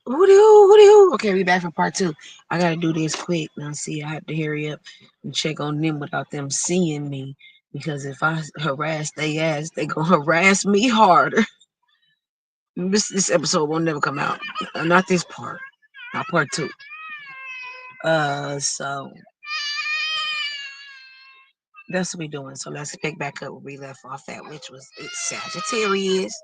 Who? Okay, we back for part two. I gotta do this quick. Now, see, I have to hurry up and check on them without them seeing me. Because if I harass they ass, they gonna harass me harder. This episode will never come out. Not this part. Not part two. So that's what we doing. So let's pick back up where we left off at, which was it's Sagittarius.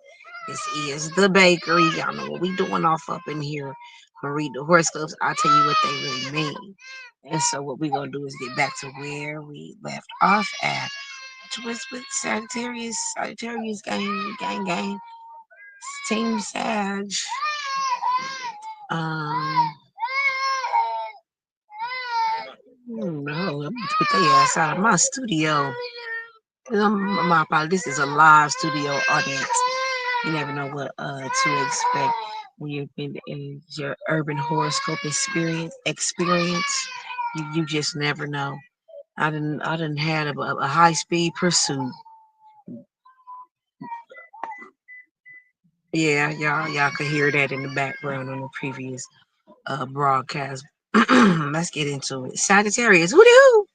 This is the bakery. Y'all know what we doing off up in here. Gonna read the horoscopes. I'll tell you what they really mean. And so what we're gonna do is get back to where we left off at, which was with Sagittarius. Sagittarius gang. Team Sag. Um no, I'm gonna put their ass out of my studio. My apologies. This is a live studio audience. You never know what to expect when you've been in your urban horoscope experience. You just never know. I didn't had a high speed pursuit. Yeah, y'all could hear that in the background on the previous broadcast. Let's get into it. Sagittarius, who?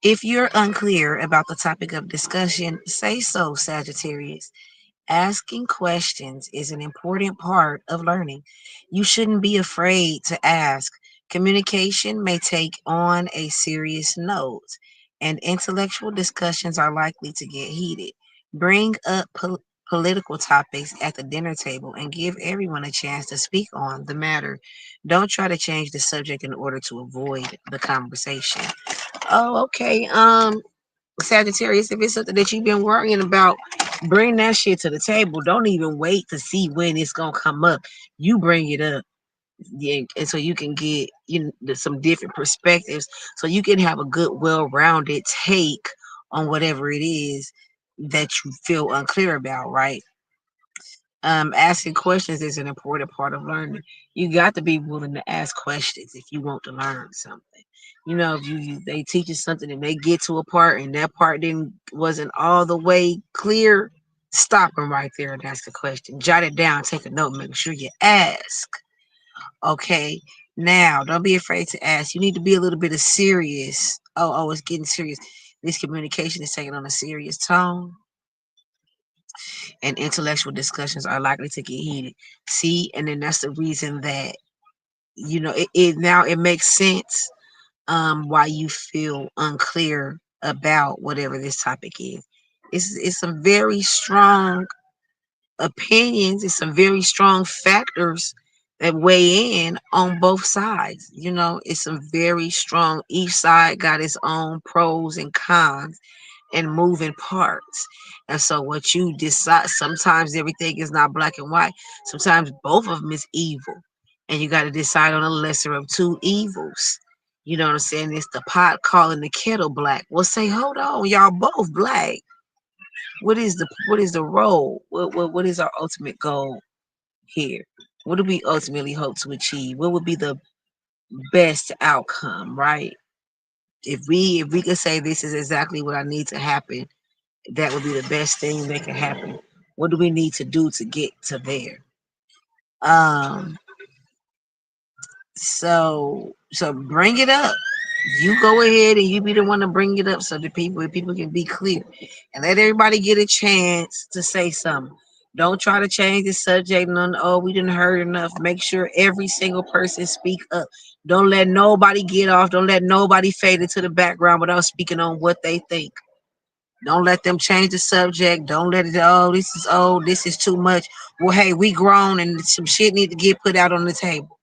If you're unclear about the topic of discussion, say so, Sagittarius. Asking questions is an important part of learning. You shouldn't be afraid to ask. Communication may take on a serious note, and intellectual discussions are likely to get heated. Bring up political topics at the dinner table and give everyone a chance to speak on the matter. Don't try to change the subject in order to avoid the conversation. Oh, okay. Sagittarius, if it's something that you've been worrying about, bring that shit to the table. Don't even wait to see when it's gonna come up. You bring it up, yeah, and so you can get some different perspectives, so you can have a good, well-rounded take on whatever it is that you feel unclear about. Right? Asking questions is an important part of learning. You got to be willing to ask questions if you want to learn something. If they teach you something and they get to a part and that part didn't wasn't all the way clear, stop them right there and ask a question. Jot it down, take a note, make sure you ask. Okay. Now, don't be afraid to ask. You need to be a little bit of serious. Oh, it's getting serious. This communication is taking on a serious tone and intellectual discussions are likely to get heated. See, and then that's the reason that it now it makes sense why you feel unclear about whatever this topic is. It's some very strong opinions, it's some very strong factors that weigh in on both sides. It's some very strong, each side got its own pros and cons and moving parts. And so what you decide, sometimes everything is not black and white. Sometimes both of them is evil. And you got to decide on the lesser of two evils. You know what I'm saying? It's the pot calling the kettle black. Well, say, hold on, y'all both black. What is the role? What is our ultimate goal here? What do we ultimately hope to achieve? What would be the best outcome, right? If we could say this is exactly what I need to happen, that would be the best thing that can happen. What do we need to do to get to there? Um, so bring it up. You go ahead and you be the one to bring it up so the people can be clear and let everybody get a chance to say something. Don't try to change the subject. None. Oh, we didn't heard enough. Make sure every single person speak up. Don't let nobody get off. Don't let nobody fade into the background without speaking on what they think. Don't let them change the subject. Don't let it, oh, this is old. This is too much. Well, hey, we grown and some shit need to get put out on the table.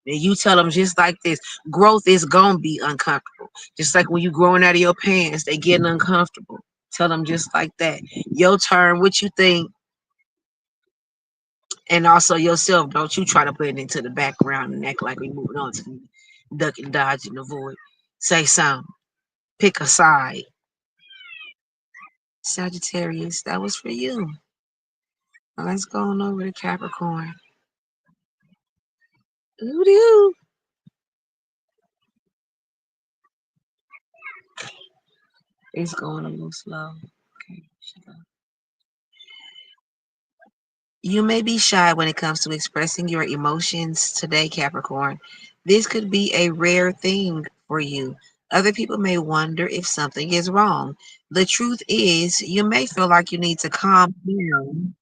And you tell them just like this. Growth is going to be uncomfortable. Just like when you growing out of your pants, they getting uncomfortable. Tell them just like that. Your turn, what you think, and also yourself. Don't you try to put it into the background and act like we moving on to the duck and dodge and avoid. Say something. Pick a side. Sagittarius, that was for you. Now let's go on over to Capricorn. Ooh, it's going a little slow. Okay, You may be shy when it comes to expressing your emotions today, Capricorn. This could be a rare thing for you. Other people may wonder if something is wrong. The truth is, you may feel like you need to calm down.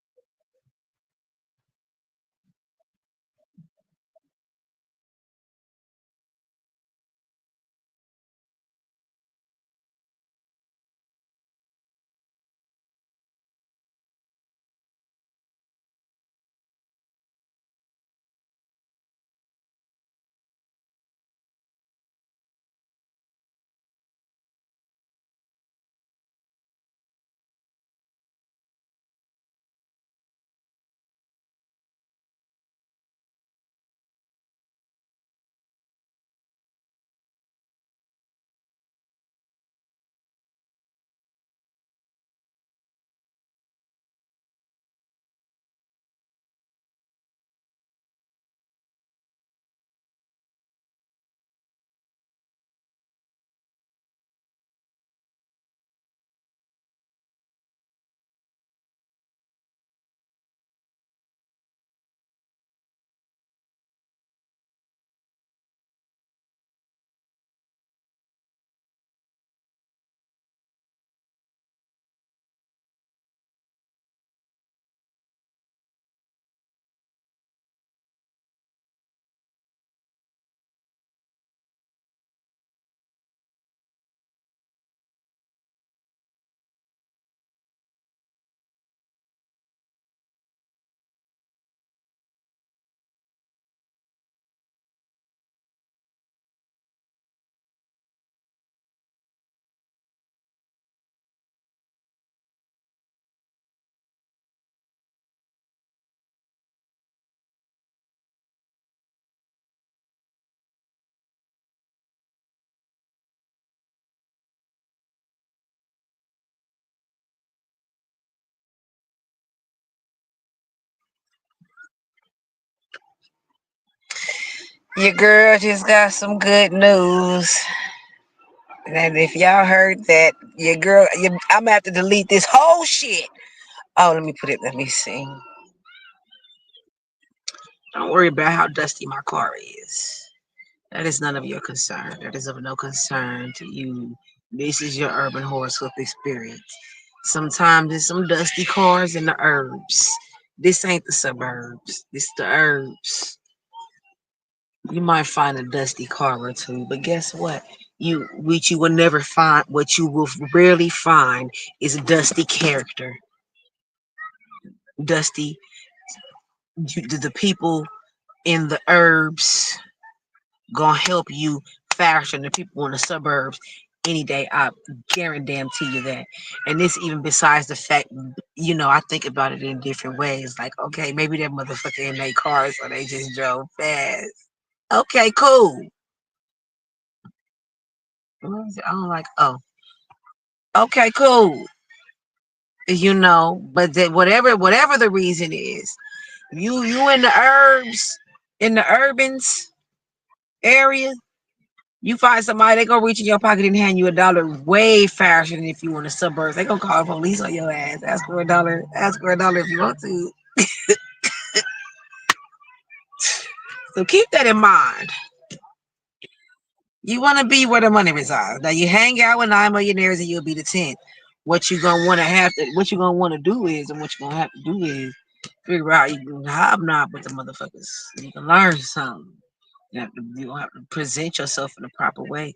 Your girl just got some good news. And if y'all heard that, I'm gonna have to delete this whole shit. Oh, let me put it, let me see. Don't worry about how dusty my car is. That is none of your concern. That is of no concern to you. This is your urban horoscope experience. Sometimes there's some dusty cars in the herbs. This ain't the suburbs. This the herbs. You might find a dusty car or two, but guess what? Which you will never find. What you will rarely find is a dusty character. Dusty. The people in the herbs gonna help you faster than the people in the suburbs any day. I guarantee you that. And this even besides the fact, I think about it in different ways. Like, okay, maybe that motherfucker in their car, so they just drove fast. Okay, cool. What is it? I don't like. Oh, okay, cool. But that whatever the reason is, you in the herbs, in the urbans area. You find somebody, they gonna reach in your pocket and hand you $1 way faster than if you were in the suburbs. They gonna call the police on your ass. Ask for $1. Ask for $1 if you want to. So keep that in mind. You want to be where the money resides. Now you hang out with 9 millionaires and you'll be the 10th. What you gonna want to have to, what you gonna want to do is, and what you gonna have to do is figure out you can hobnob with the motherfuckers. You can learn something. You gonna have to present yourself in the proper way,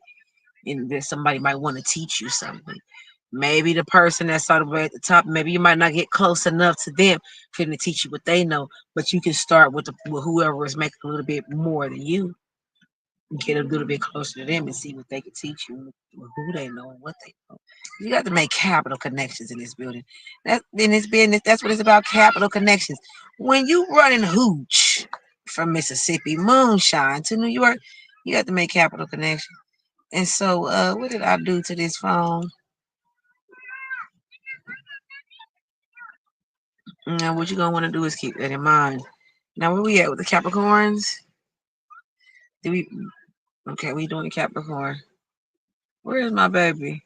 and that somebody might want to teach you something. Maybe the person that's all the way at the top, maybe you might not get close enough to them for them to teach you what they know, but you can start with whoever is making a little bit more than you, get a little bit closer to them and see what they can teach you, who they know and what they know. You got to make capital connections in this building. That in this business, that's what it's about, capital connections. When you running hooch from Mississippi moonshine to New York, you got to make capital connections. And so, what did I do to this phone? Now, what you gonna want to do is keep that in mind. Now, where we at with the Capricorns? Did we? Okay, we doing Capricorn. Where is my baby?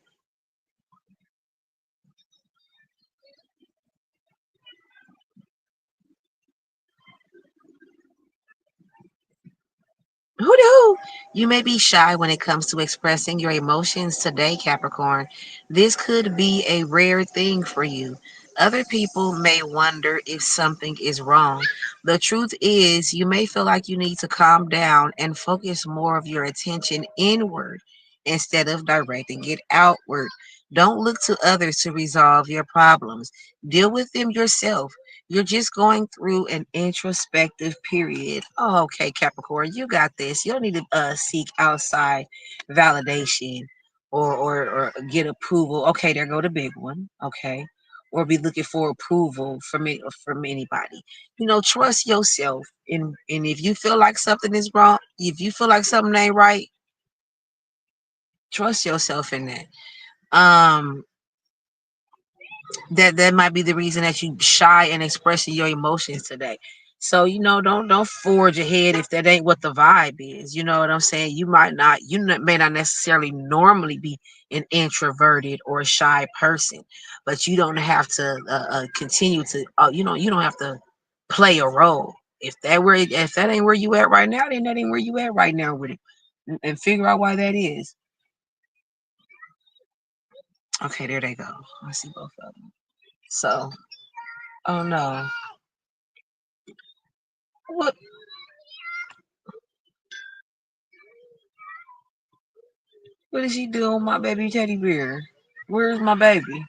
Who? You may be shy when it comes to expressing your emotions today, Capricorn. This could be a rare thing for you. Other people may wonder if something is wrong. The truth is, you may feel like you need to calm down and focus more of your attention inward instead of directing it outward. Don't look to others to resolve your problems. Deal with them yourself. You're just going through an introspective period. Oh, okay, Capricorn, you got this. You don't need to seek outside validation or get approval. Okay, there go the big one. Okay, or be looking for approval from anybody. Trust yourself. And if you feel like something is wrong, if you feel like something ain't right, trust yourself in that. Um, that might be the reason that you shy in expressing your emotions today. So don't forge ahead if that ain't what the vibe is. You know what I'm saying? May not necessarily normally be an introverted or a shy person, but you don't have to continue to you don't have to play a role. If that ain't where you at right now, then that ain't where you at right now with it. And figure out why that is. Okay, there they go. I see both of them. So, oh no. What What did she do on my baby teddy bear? Where's my baby?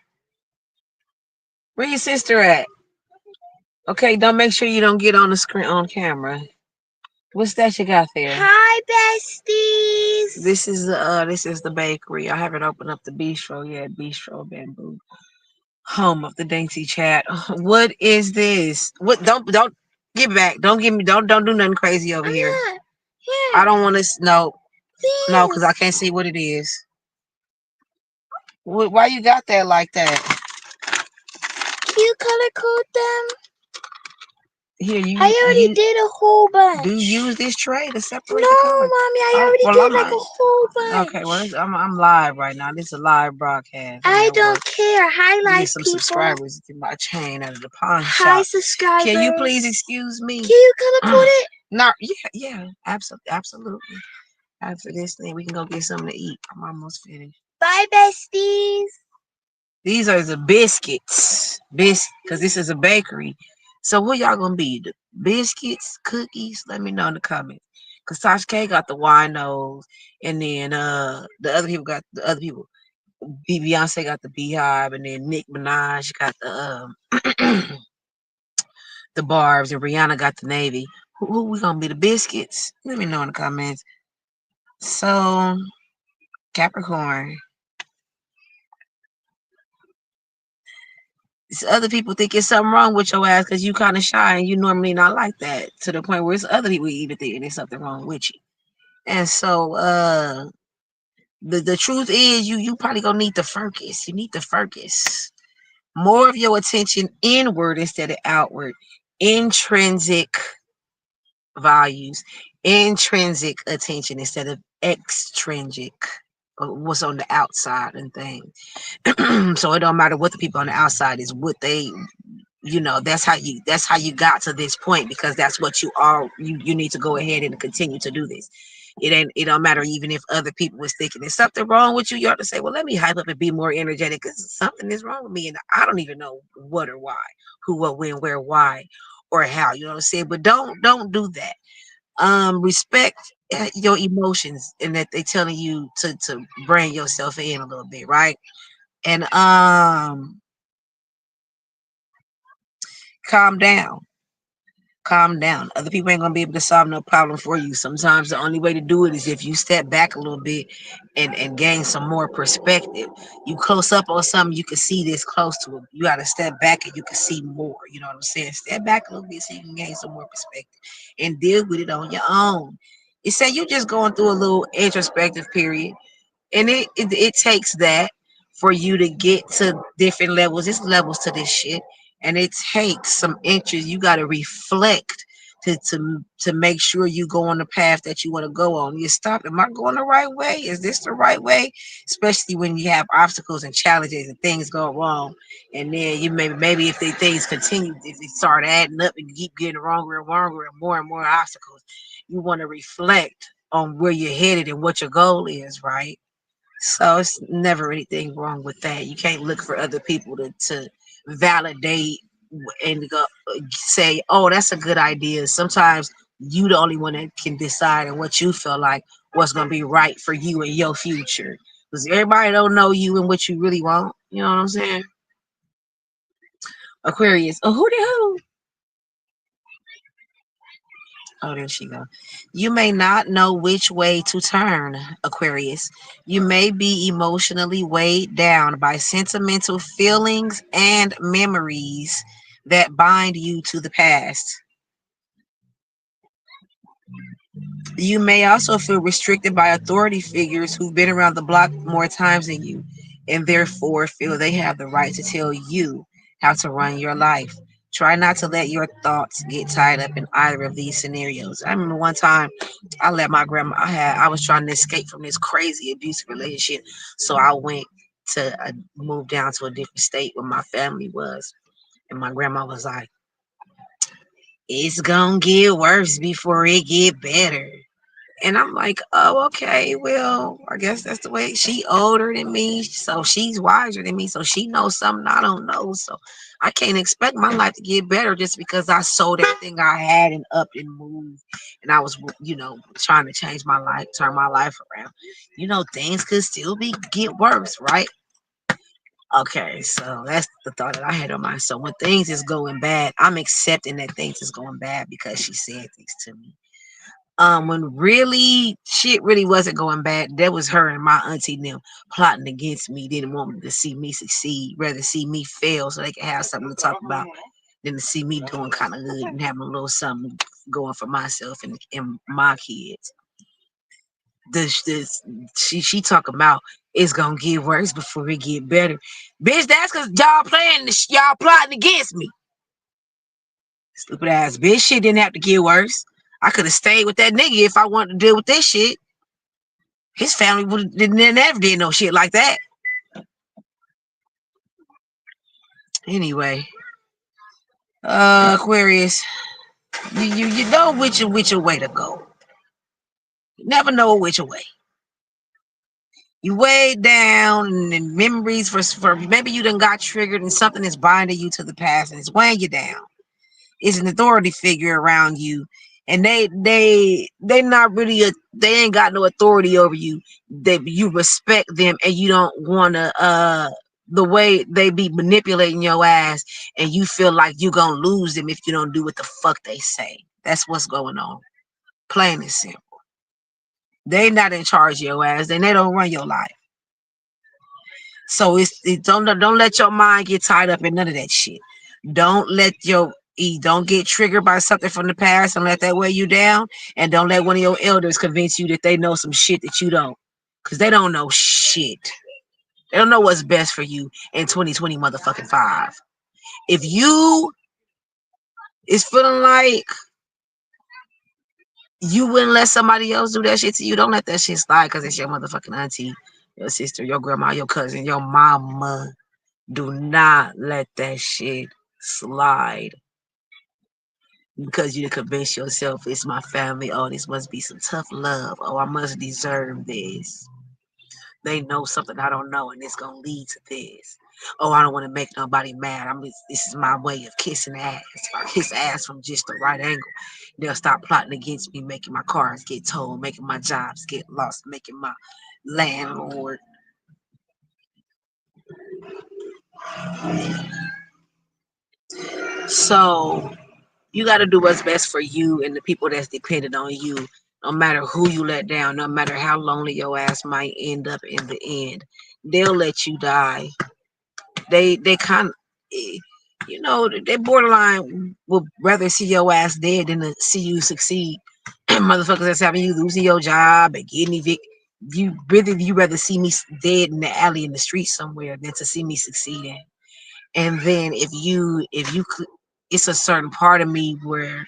Where your sister at? Okay, don't make sure you don't get on the screen on camera. What's that you got there? Hi, besties. This is the bakery. I haven't opened up the bistro yet. Bistro Bamboo, home of the Dainty chat. What is this? What? Don't get back. Don't give me. Don't do nothing crazy over here. Not I here. don't want to. No, because I This. can't see what it is. Why you got that like that? Can you color code them? Here, I already did a whole do bunch. you use this tray to separate No, the color? mommy, I Oh, already well, did like a whole bunch. okay. Well, I'm live right now. This is a live broadcast. I'm I at work. don't care. Hi, Let me get live some people. subscribers to my chain out of the pawn Hi, shop. subscribers. Can you please excuse me? Can you color code it? No, yeah, absolutely. After this thing, we can go get something to eat. I'm almost finished. Bye, besties. These are the biscuits, because this is a bakery. So what y'all gonna be? The biscuits, cookies? Let me know in the comments. Cause Tasha K got the winos, and then the other people got the other people. Beyonce got the beehive, and then Nick Minaj got the barbs, and Rihanna got the navy. Who we gonna be? The biscuits? Let me know in the comments. So Capricorn. Other people think it's something wrong with your ass because you kind of shy and you normally not like that, to the point where it's other people even thinking there's something wrong with you. And so the truth is you probably gonna need to focus. You need to focus more of your attention inward instead of outward. Intrinsic values, intrinsic attention instead of extrinsic, what's on the outside and things. So it don't matter what the people on the outside is, what they, that's how you got to this point, because that's what you need to go ahead and continue to do this. It don't matter even if other people was thinking there's something wrong with you. You ought to say, well, let me hype up and be more energetic, because something is wrong with me and I don't even know what or why, who, what, when, where, why, or how. You know what I'm saying? But don't do that. Respect your emotions, and that they telling you to bring yourself in a little bit, right? And calm down. Calm down. Other people ain't gonna be able to solve no problem for you. Sometimes the only way to do it is if you step back a little bit and gain some more perspective. You close up on something, you can see this close to it. You gotta step back and you can see more. You know what I'm saying? Step back a little bit so you can gain some more perspective and deal with it on your own. It say you just going through a little introspective period, and it takes that for you to get to different levels. It's levels to this shit, and it takes some interest. You got to reflect to make sure you go on the path that you want to go on. You stop. Am I going the right way? Is this the right way? Especially when you have obstacles and challenges and things go wrong, and then you maybe if they things continue, if they start adding up and keep getting wrong and more and more obstacles, you want to reflect on where you're headed and what your goal is, right? So it's never anything wrong with that. You can't look for other people to validate and go, say, "Oh, that's a good idea." Sometimes you the only one that can decide on what you feel like what's gonna be right for you and your future. Because everybody don't know you and what you really want. You know what I'm saying? Aquarius. Oh, who the who? Oh, there she go. You may not know which way to turn, Aquarius. You may be emotionally weighed down by sentimental feelings and memories that bind you to the past. You may also feel restricted by authority figures who've been around the block more times than you, and therefore feel they have the right to tell you how to run your life. Try not to let your thoughts get tied up in either of these scenarios. I remember one time I let my grandma, I was trying to escape from this crazy abusive relationship. So I went to move down to a different state where my family was. And my grandma was like, it's gonna get worse before it get better. And I'm like, oh, okay, well, I guess that's the way. She older than me, so she's wiser than me, so she knows something I don't know. So I can't expect my life to get better just because I sold everything I had and up and moved. And I was, trying to change my life, turn my life around. Things could still be get worse, right? Okay, so that's the thought that I had on my. So when things is going bad, I'm accepting that things is going bad because she said things to me. When really shit really wasn't going bad, that was her and my auntie and them plotting against me. Didn't want to see me succeed, rather see me fail so they could have something to talk about than to see me doing kind of good and having a little something going for myself and my kids. This she talking about it's gonna get worse before it get better. Bitch, that's cause y'all playing this, y'all plotting against me. Stupid ass bitch, shit didn't have to get worse. I could have stayed with that nigga if I wanted to deal with this shit. His family would never did no shit like that. Anyway, Aquarius, you know which way to go. You never know which way. You way down and memories for maybe you done got triggered and something is binding you to the past and it's weighing you down. It's an authority figure around you, and they not really they ain't got no authority over you. They you respect them and you don't wanna the way they be manipulating your ass and you feel like you gonna lose them if you don't do what the fuck they say. That's what's going on. Plain and simple. They not in charge of your ass and they don't run your life. So don't let your mind get tied up in none of that shit. Don't let your don't get triggered by something from the past and let that weigh you down. And don't let one of your elders convince you that they know some shit that you don't. Cause they don't know shit. They don't know what's best for you in 2020 motherfucking 5. If you is feeling like you wouldn't let somebody else do that shit to you, don't let that shit slide because it's your motherfucking auntie, your sister, your grandma, your cousin, your mama. Do not let that shit slide because you convince yourself it's my family. Oh, this must be some tough love. Oh, I must deserve this. They know something I don't know, and it's gonna lead to this. Oh, I don't want to make nobody mad. This is my way of kissing ass. If I kiss ass from just the right angle, they'll stop plotting against me, making my cars get towed, making my jobs get lost, making my landlord. So you got to do what's best for you and the people that's dependent on you. No matter who you let down, no matter how lonely your ass might end up in the end, they'll let you die. They kind of, they borderline will rather see your ass dead than to see you succeed. Motherfuckers that's having you losing your job and getting evicted. You rather see me dead in the alley in the street somewhere than to see me succeeding. And then it's a certain part of me where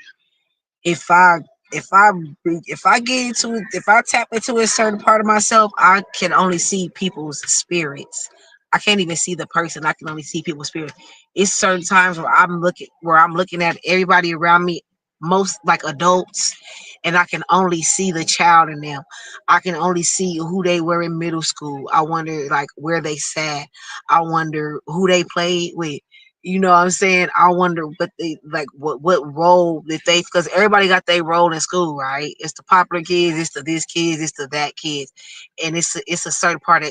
if I if I if I get into it, if I tap into a certain part of myself, I can only see people's spirits. I can't even see the person. I can only see people's spirit. It's certain times where I'm looking at everybody around me, most like adults, and I can only see the child in them. I can only see who they were in middle school. I wonder like where they sat. I wonder who they played with. You know what I'm saying? I wonder what they like what role that they because everybody got their role in school, right? It's the popular kids, it's the this kids, it's the that kids. And it's a certain part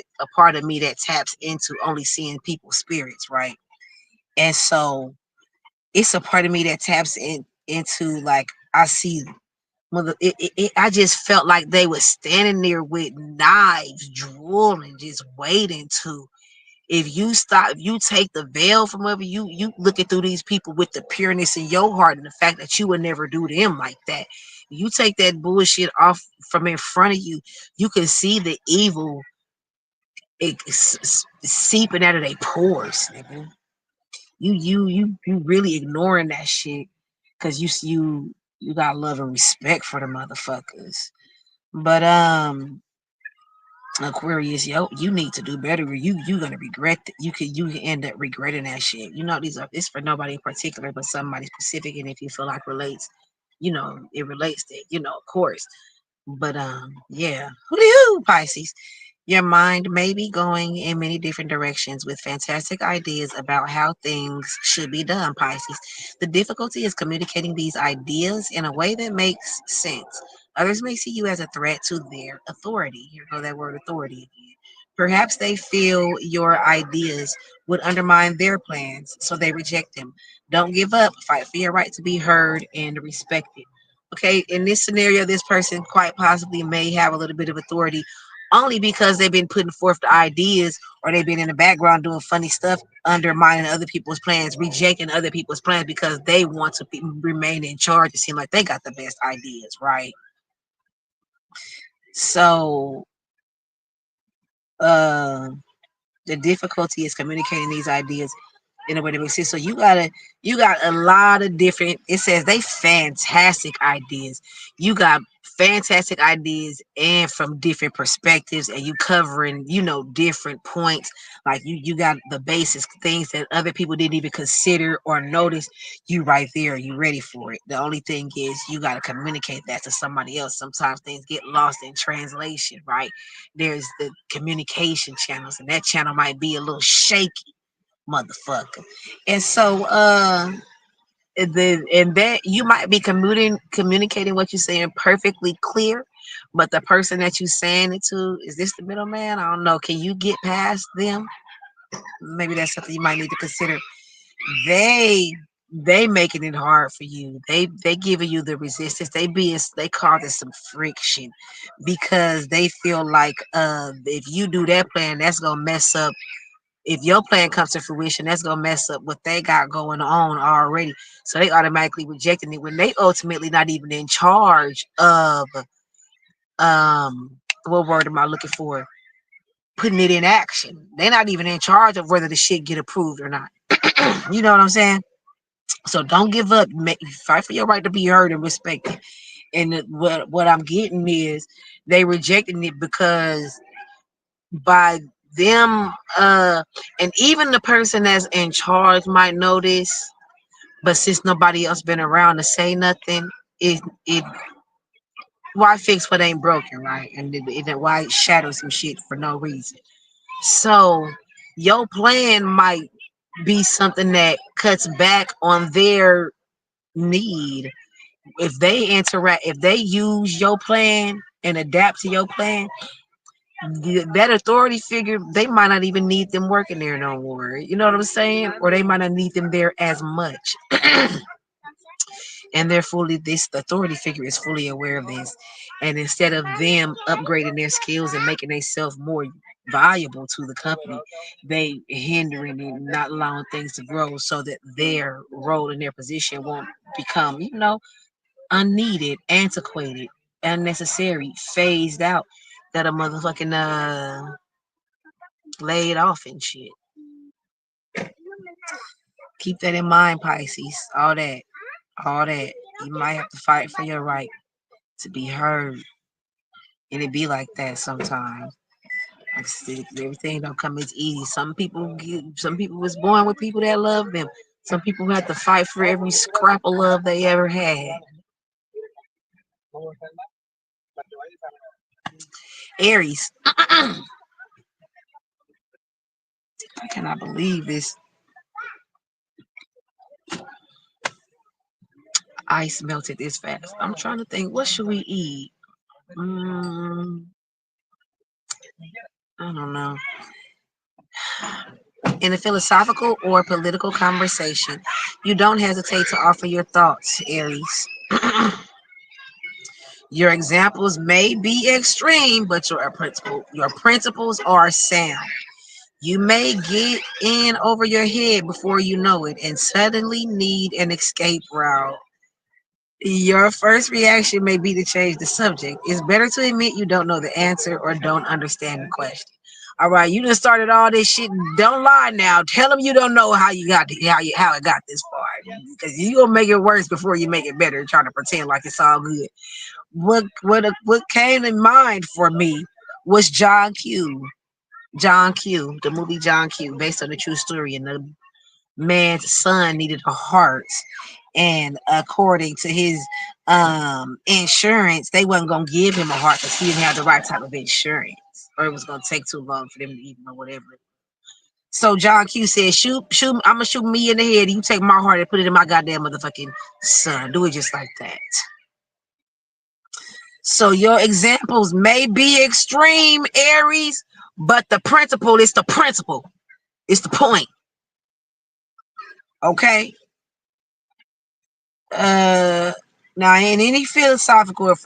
of me that taps into only seeing people's spirits, right? And so it's a part of me that taps into like I see I just felt like they were standing there with knives, drooling, just waiting to. If you take the veil from over you, you looking through these people with the pureness in your heart and the fact that you would never do them like that. You take that bullshit off from in front of you, you can see the evil seeping out of their pores, nigga. You really ignoring that shit because you got love and respect for the motherfuckers. But Aquarius, yo, you need to do better. Or you gonna regret that. You can end up regretting that shit. You know these are it's for nobody in particular, but somebody specific. And if you feel like relates, it relates to of course. But yeah, who do you Pisces? Your mind may be going in many different directions with fantastic ideas about how things should be done, Pisces. The difficulty is communicating these ideas in a way that makes sense. Others may see you as a threat to their authority. Here go that word authority again. Perhaps they feel your ideas would undermine their plans, so they reject them. Don't give up. Fight for your right to be heard and respected. Okay, in this scenario, this person quite possibly may have a little bit of authority only because they've been putting forth the ideas or they've been in the background doing funny stuff, undermining other people's plans, rejecting other people's plans because they want to remain in charge and seem like they got the best ideas, right? So, uh, the difficulty is communicating these ideas in a way that makes sense. So you got a lot of different. It says they fantastic ideas. You got fantastic ideas and from different perspectives, and you covering different points. Like you got the basics things that other people didn't even consider or notice. You right there. You ready for it. The only thing is you got to communicate that to somebody else. Sometimes things get lost in translation, right? There's the communication channels, and that channel might be a little shaky, motherfucker. And so and that you might be communicating what you're saying perfectly clear, but the person that you're saying it to, is this the middleman? I don't know. Can you get past them? Maybe that's something you might need to consider. They making it hard for you. They giving you the resistance. They causing some friction because they feel like if you do that plan, that's gonna mess up. If your plan comes to fruition, that's gonna mess up what they got going on already. So they automatically rejecting it when they ultimately not even in charge of what word am I looking for? Putting it in action. They're not even in charge of whether the shit get approved or not. You know what I'm saying? So don't give up. Fight for your right to be heard and respected. And what I'm getting is they rejecting it because by them and even the person that's in charge might notice, but since nobody else been around to say nothing, it why fix what ain't broken, right? And why shadow some shit for no reason. So your plan might be something that cuts back on their need. If they use your plan and adapt to your plan, that authority figure, they might not even need them working there no more. You know what I'm saying? Or they might not need them there as much. And they're fully this the authority figure is fully aware of this. And instead of them upgrading their skills and making themselves more valuable to the company, they hindering and not allowing things to grow so that their role and their position won't become, unneeded, antiquated, unnecessary, phased out, that a motherfucking laid off and shit. Keep that in mind, Pisces. All that. You might have to fight for your right to be heard, and it be like that sometimes. Like I said, everything don't come as easy. Some people was born with people that love them. Some people had to fight for every scrap of love they ever had. Aries. I cannot believe this ice melted this fast. I'm trying to think, what should we eat? Mm, I don't know. In a philosophical or political conversation, you don't hesitate to offer your thoughts, Aries. Your examples may be extreme, but your principles are sound. You may get in over your head before you know it and suddenly need an escape route. Your first reaction may be to change the subject. It's better to admit you don't know the answer or don't understand the question. All right, you just started all this shit. Don't lie now. Tell them you don't know how you got to, how it got this far, because you gonna make it worse before you make it better. Trying to pretend like it's all good. What came to mind for me was John Q. John Q. The movie John Q. Based on a true story, and the man's son needed a heart, and according to his insurance, they wasn't gonna give him a heart because he didn't have the right type of insurance, or it was gonna take too long for them to even know whatever. So John Q said, shoot, I'm gonna shoot me in the head. You take my heart and put it in my goddamn motherfucking son. Do it just like that. So your examples may be extreme, Aries, but the principle is the principle. It's the point. Okay. Now in any philosophical or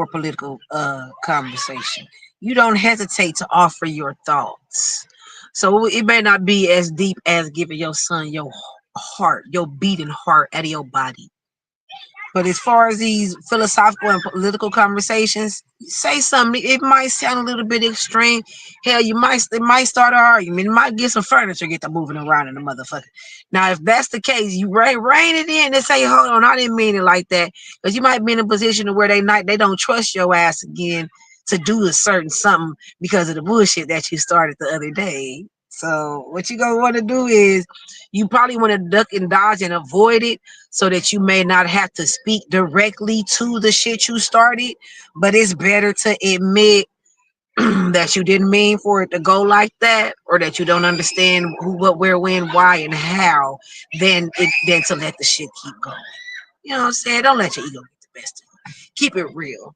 political conversation, you don't hesitate to offer your thoughts. So it may not be as deep as giving your son your heart, your beating heart out of your body. But as far as these philosophical and political conversations, say something. It might sound a little bit extreme. Hell, it might start an argument. It might get some furniture, get to moving around in the motherfucker. Now, if that's the case, you rein it in and say, "Hold on, I didn't mean it like that," because you might be in a position where they don't trust your ass again to do a certain something because of the bullshit that you started the other day. So what you gonna want to do is you probably want to duck and dodge and avoid it so that you may not have to speak directly to the shit you started. But it's better to admit that you didn't mean for it to go like that, or that you don't understand who, what, where, when, why, and how, than to let the shit keep going. You know what I'm saying? Don't let your ego get the best of you. Keep it real.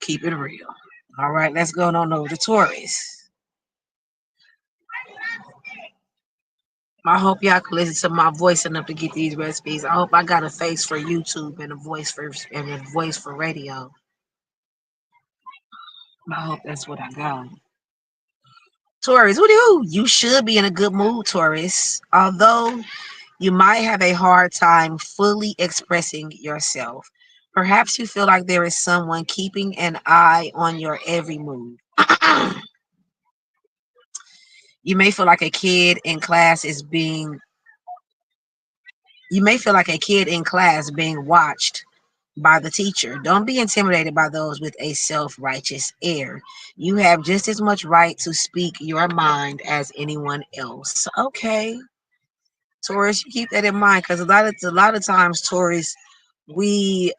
Keep it real. All right, let's go on over to Taurus. I hope y'all can listen to my voice enough to get these recipes. I hope I got a face for YouTube and a voice for radio. I hope that's what I got. Taurus, you should be in a good mood, Taurus. Although you might have a hard time fully expressing yourself. Perhaps you feel like there is someone keeping an eye on your every move. You may feel like a kid in class is being you may feel like a kid in class being watched by the teacher. Don't be intimidated by those with a self-righteous air. You have just as much right to speak your mind as anyone else. Okay, Taurus, you keep that in mind, because a lot of times, Taurus, we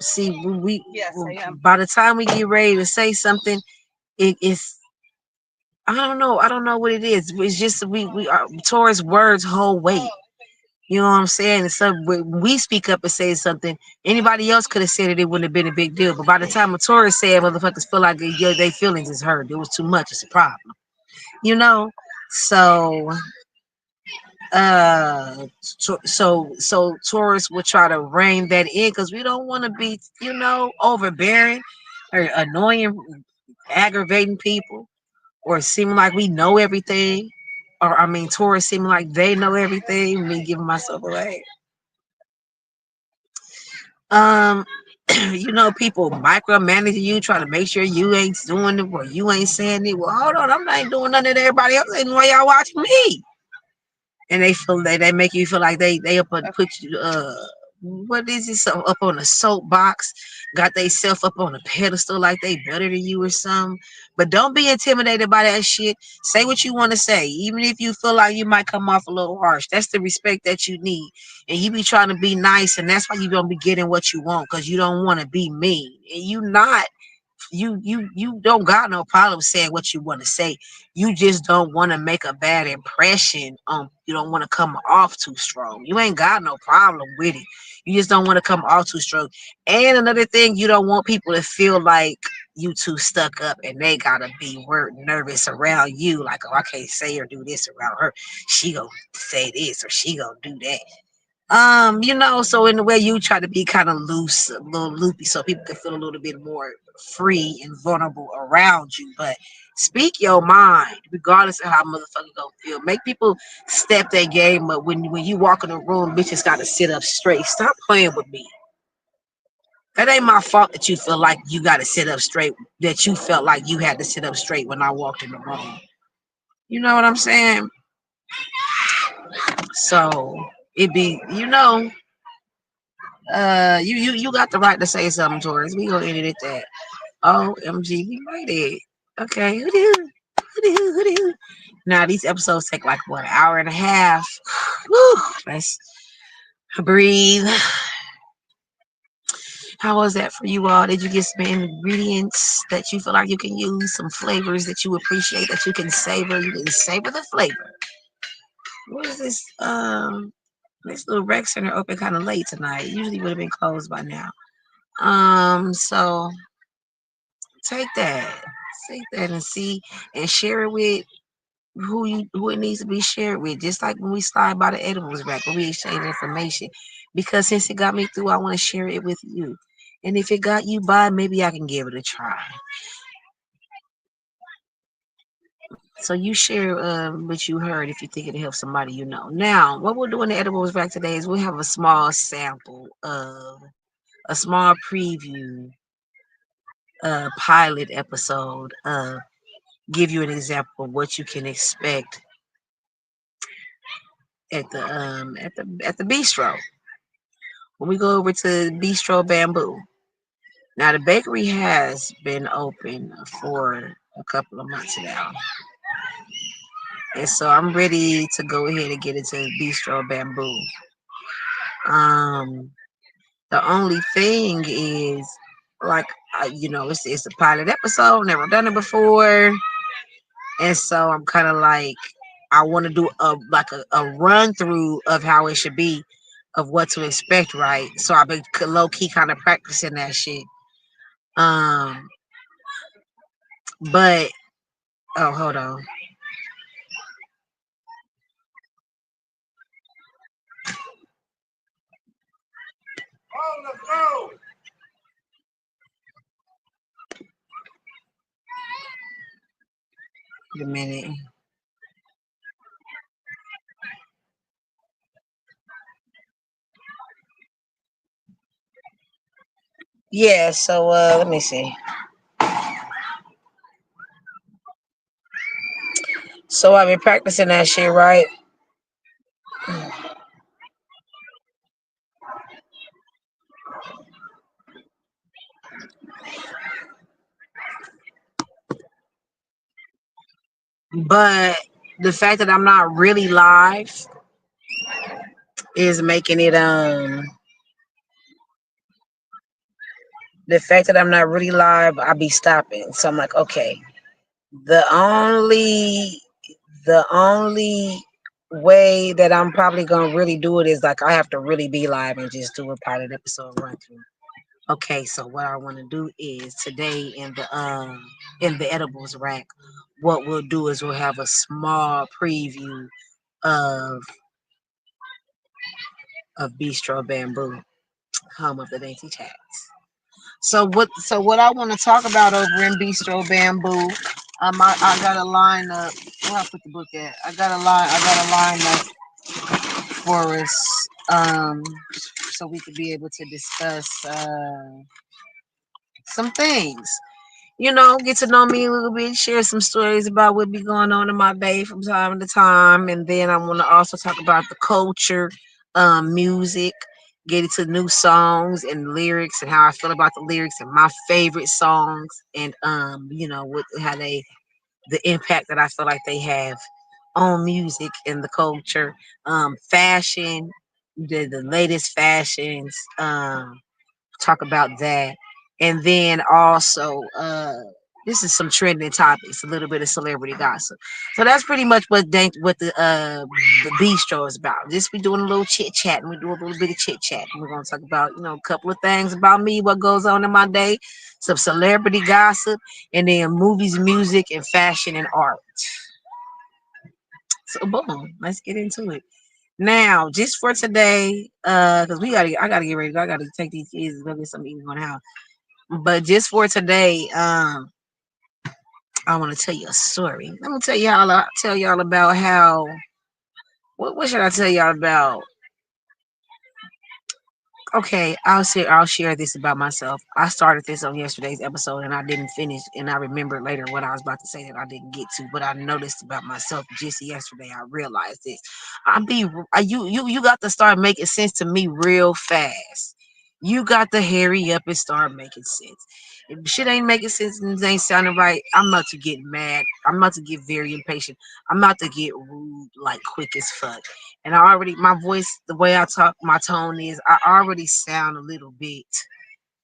see we yes, by the time we get ready to say something, it's I don't know what it is. It's just we are Taurus words hold weight. You know what I'm saying? And so when we speak up and say something, anybody else could have said it, it wouldn't have been a big deal. But by the time a Taurus said, motherfuckers feel like their feelings is hurt. It was too much. It's a problem. You know? So so Taurus will try to rein that in, because we don't want to be, overbearing or annoying, aggravating people, or seeming like we know everything. Or I mean, Taurus seeming like they know everything. Me giving myself away. Um, people micromanaging you, trying to make sure you ain't doing it or you ain't saying it. Well, hold on, I'm not doing nothing that everybody else ain't. Why y'all watching me? And they make you feel like they put you what is it? So up on a soapbox, got they self up on a pedestal like they better than you or something. But don't be intimidated by that shit. Say what you want to say, even if you feel like you might come off a little harsh. That's the respect that you need, and you be trying to be nice, and that's why you gonna be getting what you want because you don't want to be mean, and you not. You don't got no problem saying what you want to say. You just don't want to make a bad impression. You don't want to come off too strong. You ain't got no problem with it. You just don't want to come off too strong. And another thing, you don't want people to feel like you too stuck up and they gotta be nervous around you. Like, oh, I can't say or do this around her. She gonna say this or she gonna do that. So in the way you try to be kind of loose, a little loopy, so people can feel a little bit more free and vulnerable around you. But speak your mind, regardless of how motherfuckers gonna feel. Make people step their game up. When you walk in the room, bitches gotta sit up straight. Stop playing with me. That ain't my fault that you feel like you gotta sit up straight. That you felt like you had to sit up straight when I walked in the room. You know what I'm saying? So it be, you got the right to say something, Taurus. We gonna edit that. OMG, we made it. Okay, who do? Now these episodes take like what, an hour and a half. Whew, let's breathe. How was that for you all? Did you get some ingredients that you feel like you can use? Some flavors that you appreciate that you can savor? You can savor the flavor. What is this? This little rec center open kind of late tonight. Usually would have been closed by now. So take that, take that, and see and share it with who it needs to be shared with. Just like when we slide by the edibles rack, when we exchange information. Because since it got me through, I want to share it with you. And if it got you by, maybe I can give it a try. So you share what you heard if you think it'll help somebody you know. Now, what we'll do in the edibles rack today is we'll have a small sample of a small preview pilot episode give you an example of what you can expect at the bistro when we go over to Bistro Bamboo. Now the bakery has been open for a couple of months now, and so I'm ready to go ahead and get into Bistro Bamboo. um the only thing is, like, it's a pilot episode, never done it before. And so I'm kind of like, I want to do a run through of how it should be, of what to expect, right? So I've been low key kind of practicing that shit. Um, but oh, hold on, wait a minute. Yeah, so let me see. So I've been practicing that shit, right? But the fact that I'm not really live is making it the fact that I'm not really live, I'll be stopping. So I'm like, okay, the only the only way that I'm probably gonna really do it is like I have to really be live and just do a pilot episode run through. Okay, so what I want to do is today in the edibles rack, what we'll do is we'll have a small preview of Bistro Bamboo, home of the Dainty Chats. So what I want to talk about over in Bistro Bamboo, I got a line up. Where I put the book at? I got a line up for us, so we could be able to discuss some things. Get to know me a little bit, share some stories about what be going on in my day from time to time, and then I want to also talk about the culture, music, get into new songs and lyrics and how I feel about the lyrics and my favorite songs and what how they the impact that I feel like they have on music and the culture, fashion, the latest fashions, talk about that. And then also, this is some trending topics, a little bit of celebrity gossip. So that's pretty much what the bistro is about. Just we doing a little chit chat, and we do a little bit of chit chat. And we're gonna talk about a couple of things about me, what goes on in my day, some celebrity gossip, and then movies, music, and fashion and art. So boom, let's get into it. Now, just for today, because I gotta get ready. I gotta take these kids and go get some eating on the house. But just for today, I want to tell you a story. Let me tell y'all about how. What should I tell y'all about? Okay, I'll share this about myself. I started this on yesterday's episode and I didn't finish, and I remembered later what I was about to say that I didn't get to. But I noticed about myself just yesterday. I realized this. You got to start making sense to me real fast. You got to hurry up and start making sense. If shit ain't making sense and it ain't sounding right, I'm about to get mad. I'm about to get very impatient. I'm about to get rude like quick as fuck. And my voice, the way I talk, my tone is, I already sound a little bit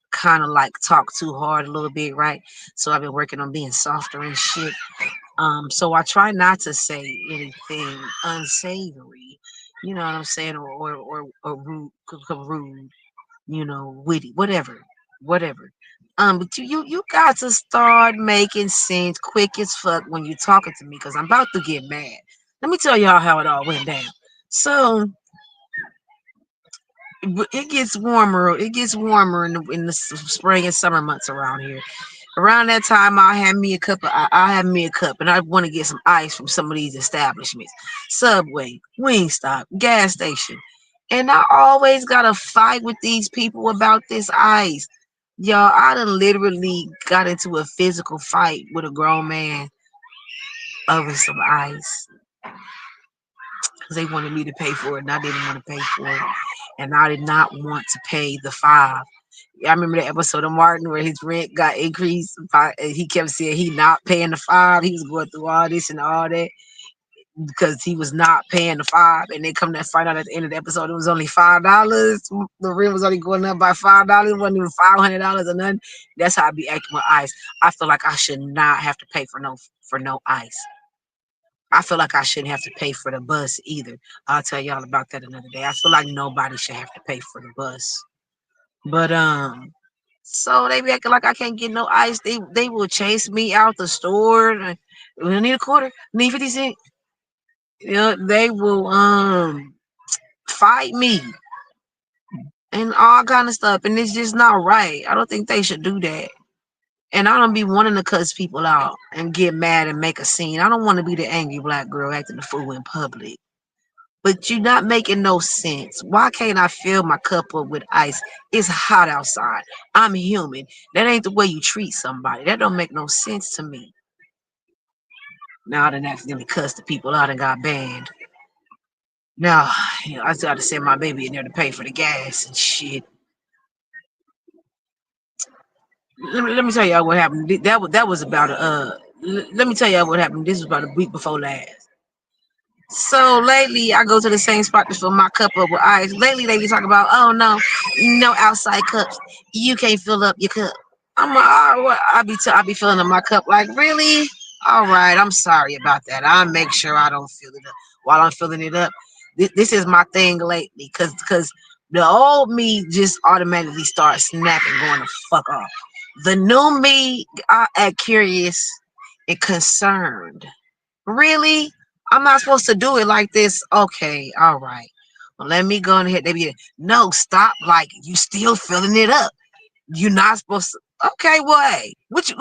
kind of like talk too hard a little bit, right? So I've been working on being softer and shit. So I try not to say anything unsavory, you know what I'm saying, or rude, witty, whatever. But you got to start making sense quick as fuck when you're talking to me, cause I'm about to get mad. Let me tell y'all how it all went down. So it gets warmer. It gets warmer in the spring and summer months around here. Around that time, I have me a cup, and I want to get some ice from some of these establishments, Subway, Wingstop, gas station, and I always gotta fight with these people about this ice. Y'all, I done literally got into a physical fight with a grown man over some ice because they wanted me to pay for it, and I didn't want to pay for it, and I did not want to pay the five. I remember the episode of Martin where his rent got increased. He kept saying he not paying the five. He was going through all this and all that because he was not paying the five. And they come to find out at the end of the episode it was only $5. The rent was only going up by $5. It wasn't even $500 or nothing. That's how I be acting with ice. I feel like I should not have to pay for no ice. I feel like I shouldn't have to pay for the bus either. I'll tell y'all about that another day. I feel like nobody should have to pay for the bus. But so they be acting like I can't get no ice. They will chase me out the store. I need a quarter, need 50 cents. They will fight me and all kind of stuff. And it's just not right. I don't think they should do that. And I don't be wanting to cuss people out and get mad and make a scene. I don't want to be the angry black girl acting a fool in public. But you're not making no sense. Why can't I fill my cup up with ice? It's hot outside. I'm human. That ain't the way you treat somebody. That don't make no sense to me. Now I done accidentally cussed the people out and got banned. Now, I still got to send my baby in there to pay for the gas and shit. Let me tell y'all what happened. That was about let me tell y'all what happened. This was about a week before last. So lately, I go to the same spot to fill my cup up with ice. Lately, they be talking about, oh no outside cups. You can't fill up your cup. I'm like, oh, what? I be filling up my cup. Like, really? All right, I'm sorry about that. I'll make sure I don't fill it up while I'm filling it up. This is my thing lately, cause the old me just automatically starts snapping, going to fuck off. The new me, I act curious and concerned. Really? I'm not supposed to do it like this. Okay, all right. Well, let me go ahead. They be no, stop. Like you still filling it up. You're not supposed to. Okay, what? What you?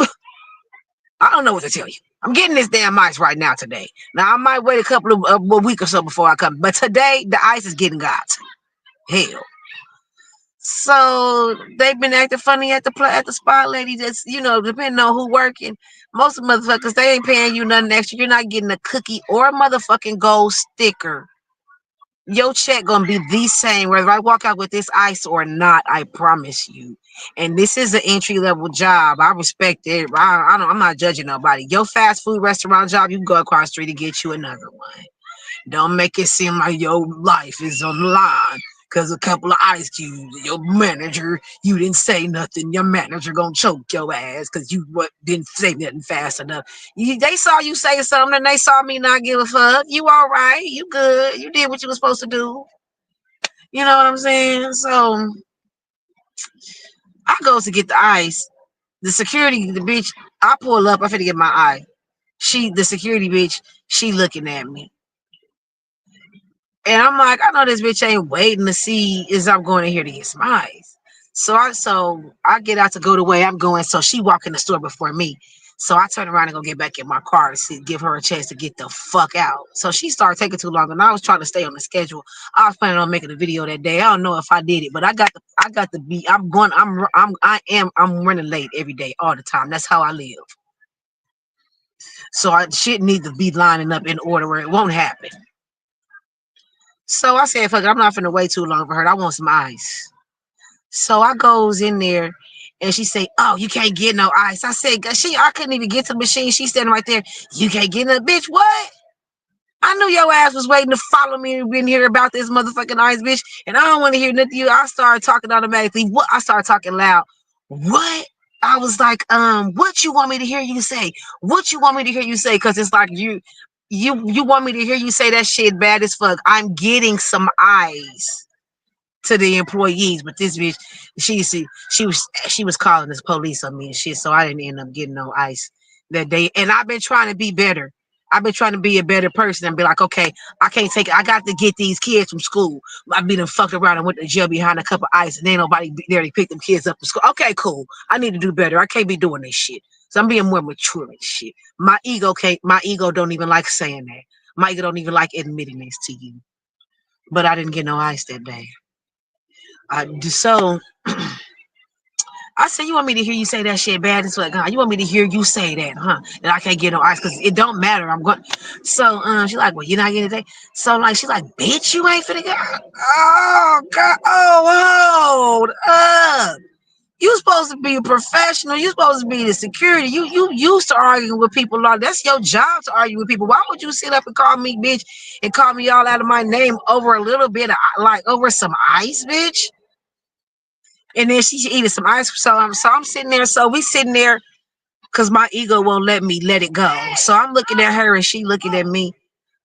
I don't know what to tell you. I'm getting this damn ice right now today. Now I might wait a couple of a week or so before I come, but today the ice is getting got. Hell. So they've been acting funny at the spot, lady. Just depending on who working. Most of the motherfuckers they ain't paying you nothing extra. You're not getting a cookie or a motherfucking gold sticker Your check gonna be the same whether I walk out with this ice or not. I promise you. And this is an entry level job. I respect it. I don't. I'm not judging nobody. Your fast food restaurant job, you can go across the street and get you another one. Don't make it seem like your life is on the line. Cause a couple of ice cubes, your manager, you didn't say nothing. Your manager gonna choke your ass because you didn't say nothing fast enough. They saw you say something and they saw me not give a fuck. You all right? You good? You did what you were supposed to do. You know what I'm saying? So I goes to get the ice. The security, the bitch, I pull up. I finna get my eye. The security bitch, she looking at me. And I'm like, I know this bitch ain't waiting to see is I'm going in here to get some eyes. So I get out to go the way I'm going. So she walk in the store before me. So I turn around and go get back in my car to give her a chance to get the fuck out. So she started taking too long, and I was trying to stay on the schedule. I was planning on making a video that day. I don't know if I did it, but I got to be. I'm running late every day, all the time. That's how I live. So I shit need to be lining up in order where it won't happen. So I said, fuck it, I'm not finna wait too long for her. I want some ice. So I goes in there and she say, oh, you can't get no ice. I said, I couldn't even get to the machine. She's standing right there. You can't get no, bitch, what? I knew your ass was waiting to follow me and been here about this motherfucking ice, bitch. And I don't want to hear nothing. I started talking automatically. What? I started talking loud. What? I was like, what you want me to hear you say? What you want me to hear you say? Cause it's like you want me to hear you say that shit bad as fuck. I'm getting some ice to the employees, but this bitch, she was calling this police on me and shit, so I didn't end up getting no ice that day. And I've been trying to be better. I've been trying to be a better person and be like, okay, I can't take it. I got to get these kids from school. I've been fucked around and went to jail behind a cup of ice, and ain't nobody there to pick them kids up from school. Okay, cool. I need to do better. I can't be doing this shit. So I'm being more mature and shit. My ego can't. My ego don't even like saying that. My ego don't even like admitting this to you. But I didn't get no ice that day. So I said, you want me to hear you say that shit bad as fuck, huh? You want me to hear you say that, huh? That I can't get no ice because it don't matter. I'm going. So she's like, well, you're not getting it. So like, she's like, bitch, you ain't finna get. Oh God, oh, hold up. You supposed to be a professional. You supposed to be the security. You used to arguing with people. Like that's your job to argue with people. Why would you sit up and call me bitch and call me all out of my name over a little bit of like over some ice, bitch? And then she's eating some ice cream. So I'm sitting there. So we sitting there because my ego won't let me let it go. So I'm looking at her and she looking at me.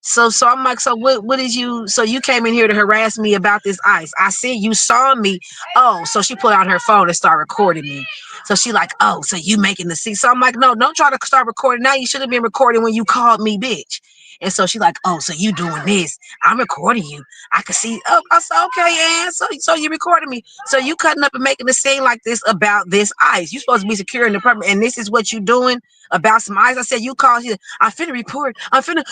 So I'm like, so what did you, so you came in here to harass me about this ice. I see you saw me. Oh, so she pulled out her phone and started recording me. So she like, oh, so you making the scene. So I'm like, no, don't try to start recording. Now you should have been recording when you called me bitch. And so she like, oh, so you doing this. I'm recording you. I can see. Oh, I said, okay, and so you recording me. So you cutting up and making a scene like this about this ice. You supposed to be securing the apartment, and this is what you doing about some ice. I said, you called. I finna report. I'm finna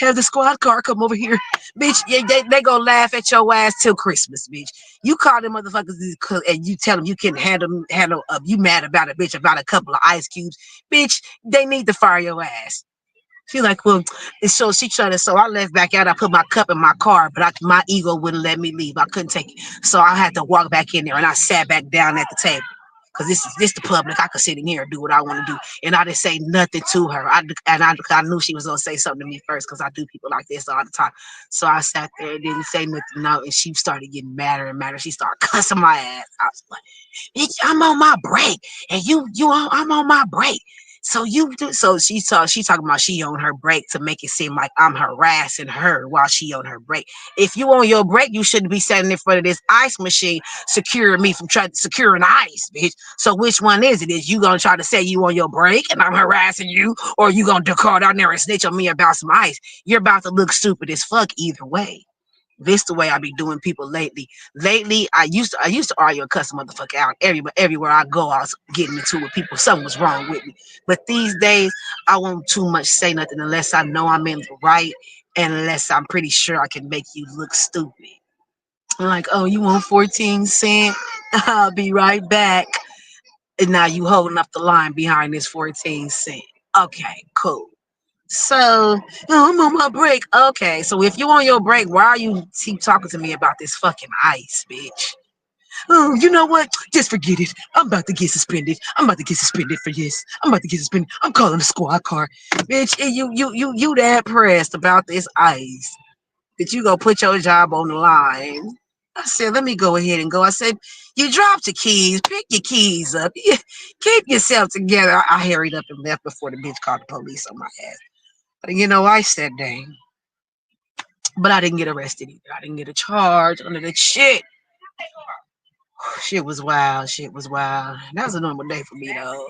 have the squad car come over here, bitch. Yeah, they gonna laugh at your ass till Christmas, bitch. You call them motherfuckers and you tell them you can handle you mad about a bitch about a couple of ice cubes, bitch. They need to fire your ass. She's like, well, and so she tried to. So I left back out. I put my cup in my car, but my ego wouldn't let me leave. I couldn't take it, so I had to walk back in there, and I sat back down at the table. Cause this the public. I could sit in here and do what I want to do, and I didn't say nothing to her. I knew she was gonna say something to me first, cause I do people like this all the time. So I sat there and didn't say nothing. No, and she started getting madder and madder. She started cussing my ass. I was like, "Bitch, I'm on my break, and I'm on my break." So you do. So she talking about she on her break to make it seem like I'm harassing her while she on her break. If you on your break, you shouldn't be standing in front of this ice machine securing me from trying to secure an ice, bitch. So which one is it? Is you gonna try to say you on your break and I'm harassing you, or you gonna call down there and snitch on me about some ice? You're about to look stupid as fuck either way. This the way I be doing people lately. Lately, I used to argue and cuss a motherfucker out everywhere I go. I was getting into with people. Something was wrong with me. But these days, I won't too much say nothing unless I know I'm in the right, and unless I'm pretty sure I can make you look stupid. I'm like, oh, you want 14 cent? I'll be right back. And now you holding up the line behind this 14 cent. Okay, cool. So, oh, I'm on my break. Okay, so if you on your break, why are you keep talking to me about this fucking ice, bitch? Oh, you know what? Just forget it. I'm about to get suspended. I'm about to get suspended for this. I'm about to get suspended. I'm calling the squad car, bitch. And you that pressed about this ice that you go put your job on the line. I said, let me go ahead and go. I said, you dropped your keys. Pick your keys up. Yeah, keep yourself together. I hurried up and left before the bitch called the police on my ass. But you know, I said, dang. But I didn't get arrested either. I didn't get a charge under that shit. Shit was wild. Shit was wild. That was a normal day for me though.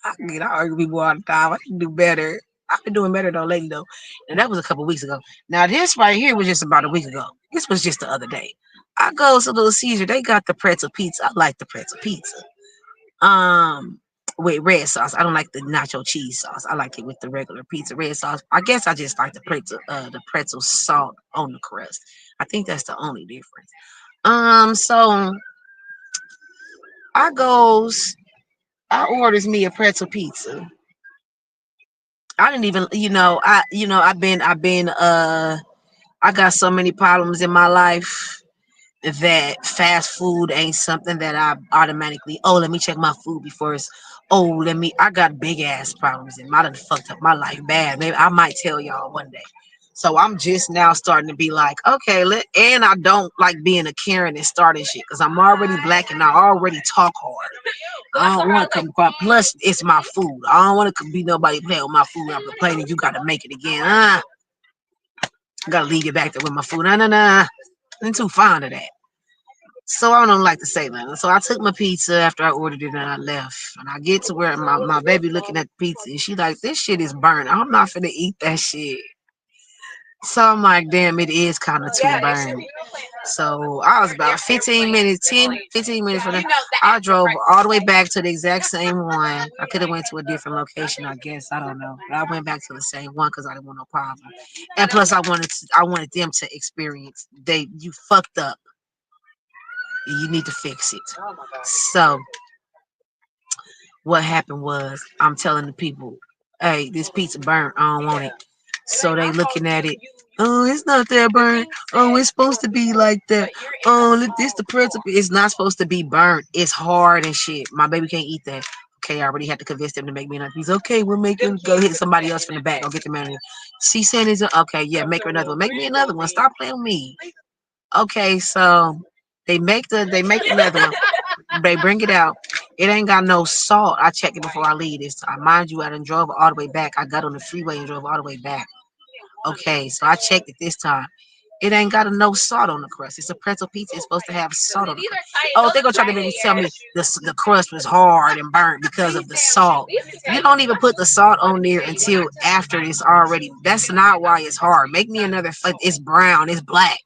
I argue with people all the time. I can do better. I've been doing better though lately though. And that was a couple weeks ago. Now this right here was just about a week ago. This was just the other day. I go to Little Caesar. They got the pretzel pizza. I like the pretzel pizza. Um, with red sauce. I don't like the nacho cheese sauce. I like it with the regular pizza red sauce. I guess I just like the pretzel salt on the crust. I think that's the only difference. So I goes, I orders me a pretzel pizza. I didn't even, I got so many problems in my life that fast food ain't something that I automatically, oh, let me check my food before it's, oh, I got big ass problems and I done fucked up my life bad. Maybe I might tell y'all one day. So I'm just now starting to be like, okay, and I don't like being a Karen and starting shit because I'm already black and I already talk hard. I don't want to come across. Plus, it's my food. I don't want to be nobody playing with my food. I'm complaining. You got to make it again. I got to leave it back there with my food. Nah, nah, nah. I'm too fond of that. So I don't like to say nothing. So I took my pizza after I ordered it and I left. And I get to where my baby looking at the pizza and she like, this shit is burnt. I'm not finna eat that shit. So I'm like, damn, it is kind of too burnt. So I was about 15 minutes, 10, 15 minutes from there. I drove all the way back to the exact same one. I could have went to a different location, I guess. I don't know. But I went back to the same one because I didn't want no problem. And plus I wanted them to experience you fucked up. You need to fix it. So what happened was I'm telling the people, hey, this pizza burnt. I don't want it. So they looking at it. Oh, it's not that burnt. Oh, it's supposed to be like that. Oh, look, this the principle. It's not supposed to be burnt. It's hard and shit. My baby can't eat that. Okay, I already had to convince them to make me another piece. Okay, we'll make them go hit somebody else from the back. Go get the manager. She said it's okay. Yeah, make her another one. Make me another one. Stop playing with me. Okay, so they make another one. They bring it out. It ain't got no salt. I checked it before I leave this time. Mind you, I done drove all the way back. I got on the freeway and drove all the way back. Okay, so I checked it this time. It ain't got no salt on the crust. It's a pretzel pizza. It's supposed to have salt on the crust. Oh, they gonna try to maybe tell me the crust was hard and burnt because of the salt. You don't even put the salt on there until after it's already. That's not why it's hard. Make me another. It's brown. It's black.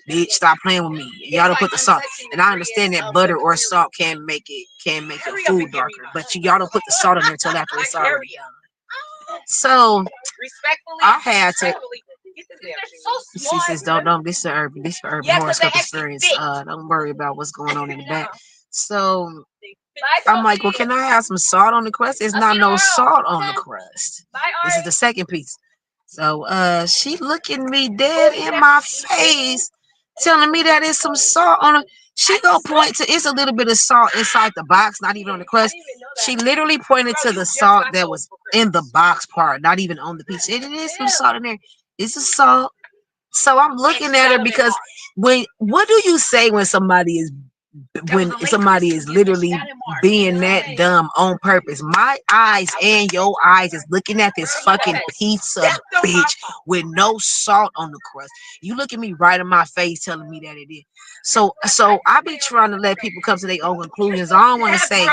Bitch, stop playing with me. Y'all don't put the salt. And I understand that butter or salt can make your food darker, but y'all don't put the salt on there until after it's already done. So I had to. She says, don't. This is urban horoscope experience. Don't worry about what's going on in the back. So I'm like, well, can I have some salt on the crust? There's not no salt on the crust. This is the second piece. So she looking me dead in my face, telling me that there's some salt on it. She gonna point to it's a little bit of salt inside the box, not even on the crust. She literally pointed to the salt that was in the box part, not even on the piece. It is some salt in there. It's a salt. So I'm looking at her because what do you say when somebody is literally being that dumb on purpose? My eyes and your eyes is looking at this fucking pizza, bitch, with no salt on the crust. You look at me right in my face telling me that it is. So I be trying to let people come to their own conclusions. I don't want to say,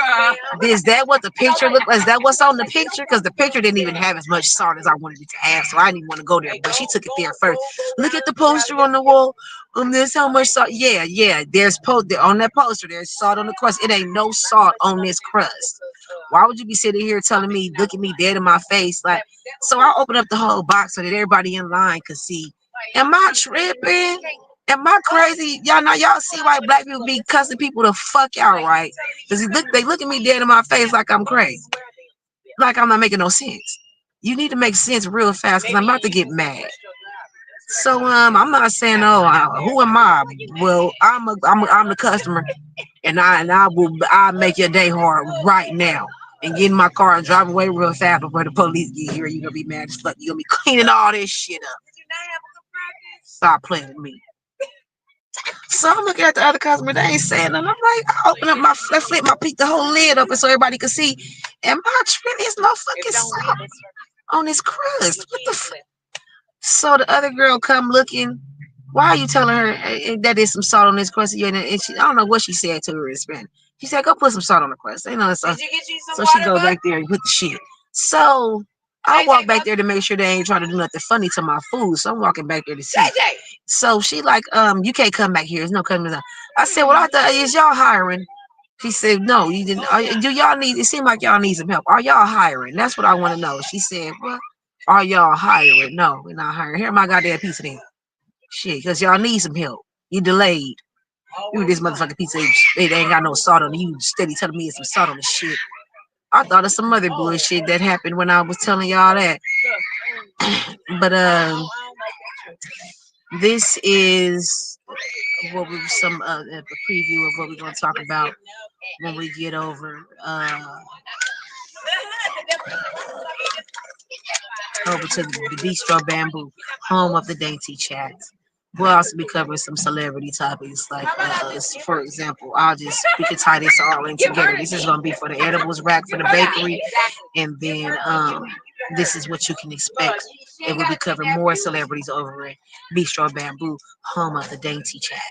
is that what the picture looked like? Is that what's on the picture? Because the picture didn't even have as much salt as I wanted it to have, so I didn't even want to go there. But she took it there first. Look at the poster on the wall. There's how much salt. Yeah. On that poster. There's salt on the crust. It ain't no salt on this crust. Why would you be sitting here telling me, look at me dead in my face? Like, so I opened up the whole box so that everybody in line could see. Am I tripping? Am I crazy? Y'all see why black people be cussing people the fuck out, right? Because they look at me dead in my face like I'm crazy. Like I'm not making no sense. You need to make sense real fast because I'm about to get mad. So I'm not saying who am I? Well, I'm the customer, and I'll make your day hard right now. And get in my car and drive away real fast before the police get here. You're gonna be mad as fuck. You're gonna be cleaning all this shit up. Stop playing with me. So I'm looking at the other customer. They ain't saying nothing. I'm like, I open up I flip my peek the whole lid open so everybody can see. And my trim is no fucking salt on this crust. What the fuck? So the other girl come looking. Why are you telling her that there's some salt on this crust? And she, I don't know what she said to her in Spanish. She said, "Go put some salt on the crust." You know, so she goes back there and put the shit. So I walk back there to make sure they ain't trying to do nothing funny to my food. So I'm walking back there to see. So she like, you can't come back here. There's no coming. I said, well, I thought is y'all hiring? She said, no, you didn't. Do y'all need? It seemed like y'all need some help. Are y'all hiring? That's what I want to know. She said, well, are y'all hiring? No, we're not hiring. Here, my goddamn pizza then. Shit, because y'all need some help. You delayed. You this motherfucking pizza. It ain't got no salt on it. You steady telling me it's some salt on the shit. I thought of some other bullshit that happened when I was telling y'all that. But this is what we some a preview of what we're gonna talk about when we get over to the Bistro Bamboo, home of the Dainty chat. We'll also be covering some celebrity topics, like for example, we can tie this all in together. This is gonna be for the edibles rack for the bakery, and then this is what you can expect. And we'll be covering more celebrities over at Bistro Bamboo, home of the Dainty chat.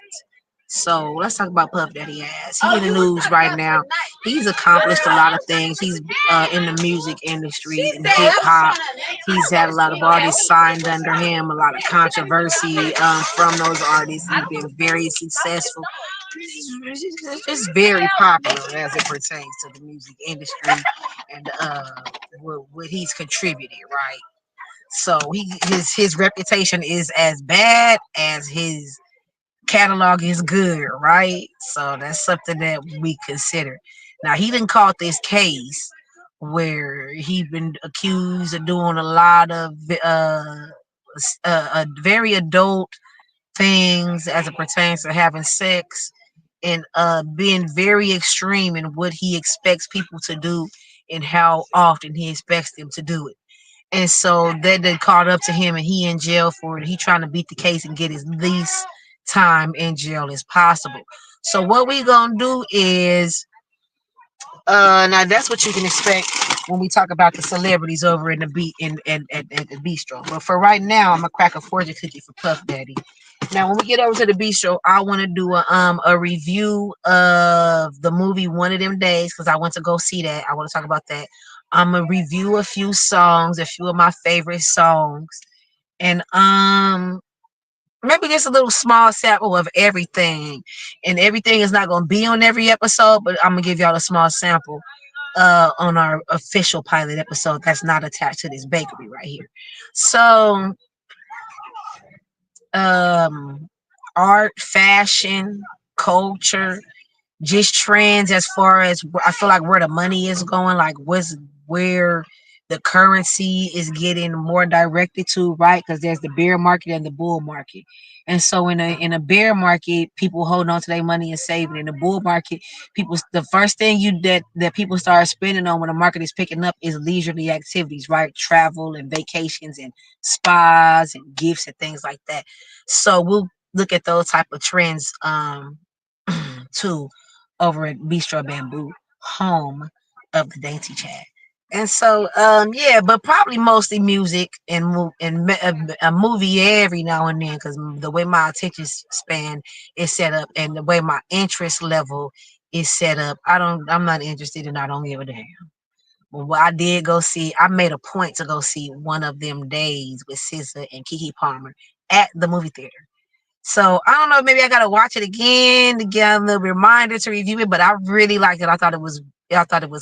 So let's talk about Puff Daddy ass. He in the news right now. He's accomplished a lot of things. He's in the music industry, in hip hop. He's had a lot of artists signed under him, a lot of controversy from those artists. He's been very successful. Just very popular as it pertains to the music industry and what he's contributed, right? So his reputation is as bad as his catalog is good, right? So that's something that we consider. Now he didn't caught this case where he been accused of doing a lot of very adult things as it pertains to having sex and being very extreme in what he expects people to do and how often he expects them to do it. And so that they caught up to him and he in jail for it. He trying to beat the case and get his least time in jail as possible. So what we gonna do is now that's what you can expect when we talk about the celebrities over in the at the bistro. But for right now, I'm gonna crack a fortune cookie for Puff Daddy. Now when we get over to the bistro, I want to do a review of the movie One of Them Days because I went to go see that. I want to talk about that. I'm gonna review a few songs, a few of my favorite songs, and maybe just a little small sample of everything. And everything is not gonna be on every episode, but I'm gonna give y'all a small sample on our official pilot episode that's not attached to this bakery right here. So um art, fashion, culture, just trends as far as I feel like where the money is going, like where the currency is getting more directed to, right? Because there's the bear market and the bull market. And so in a bear market, people hold on to their money and saving. In the bull market, people the first thing that people start spending on when the market is picking up is leisurely activities, right? Travel and vacations and spas and gifts and things like that. So we'll look at those type of trends too over at Bistro Bamboo, home of the Dainty Chat. And so, yeah, but probably mostly music and a movie every now and then, because the way my attention span is set up and the way my interest level is set up, I'm not interested and I don't give a damn. But what I did go see, I made a point to go see One of Them Days with SZA and Keke Palmer at the movie theater. So I don't know, maybe I gotta watch it again to get a little reminder to review it, but I really liked it. I thought it was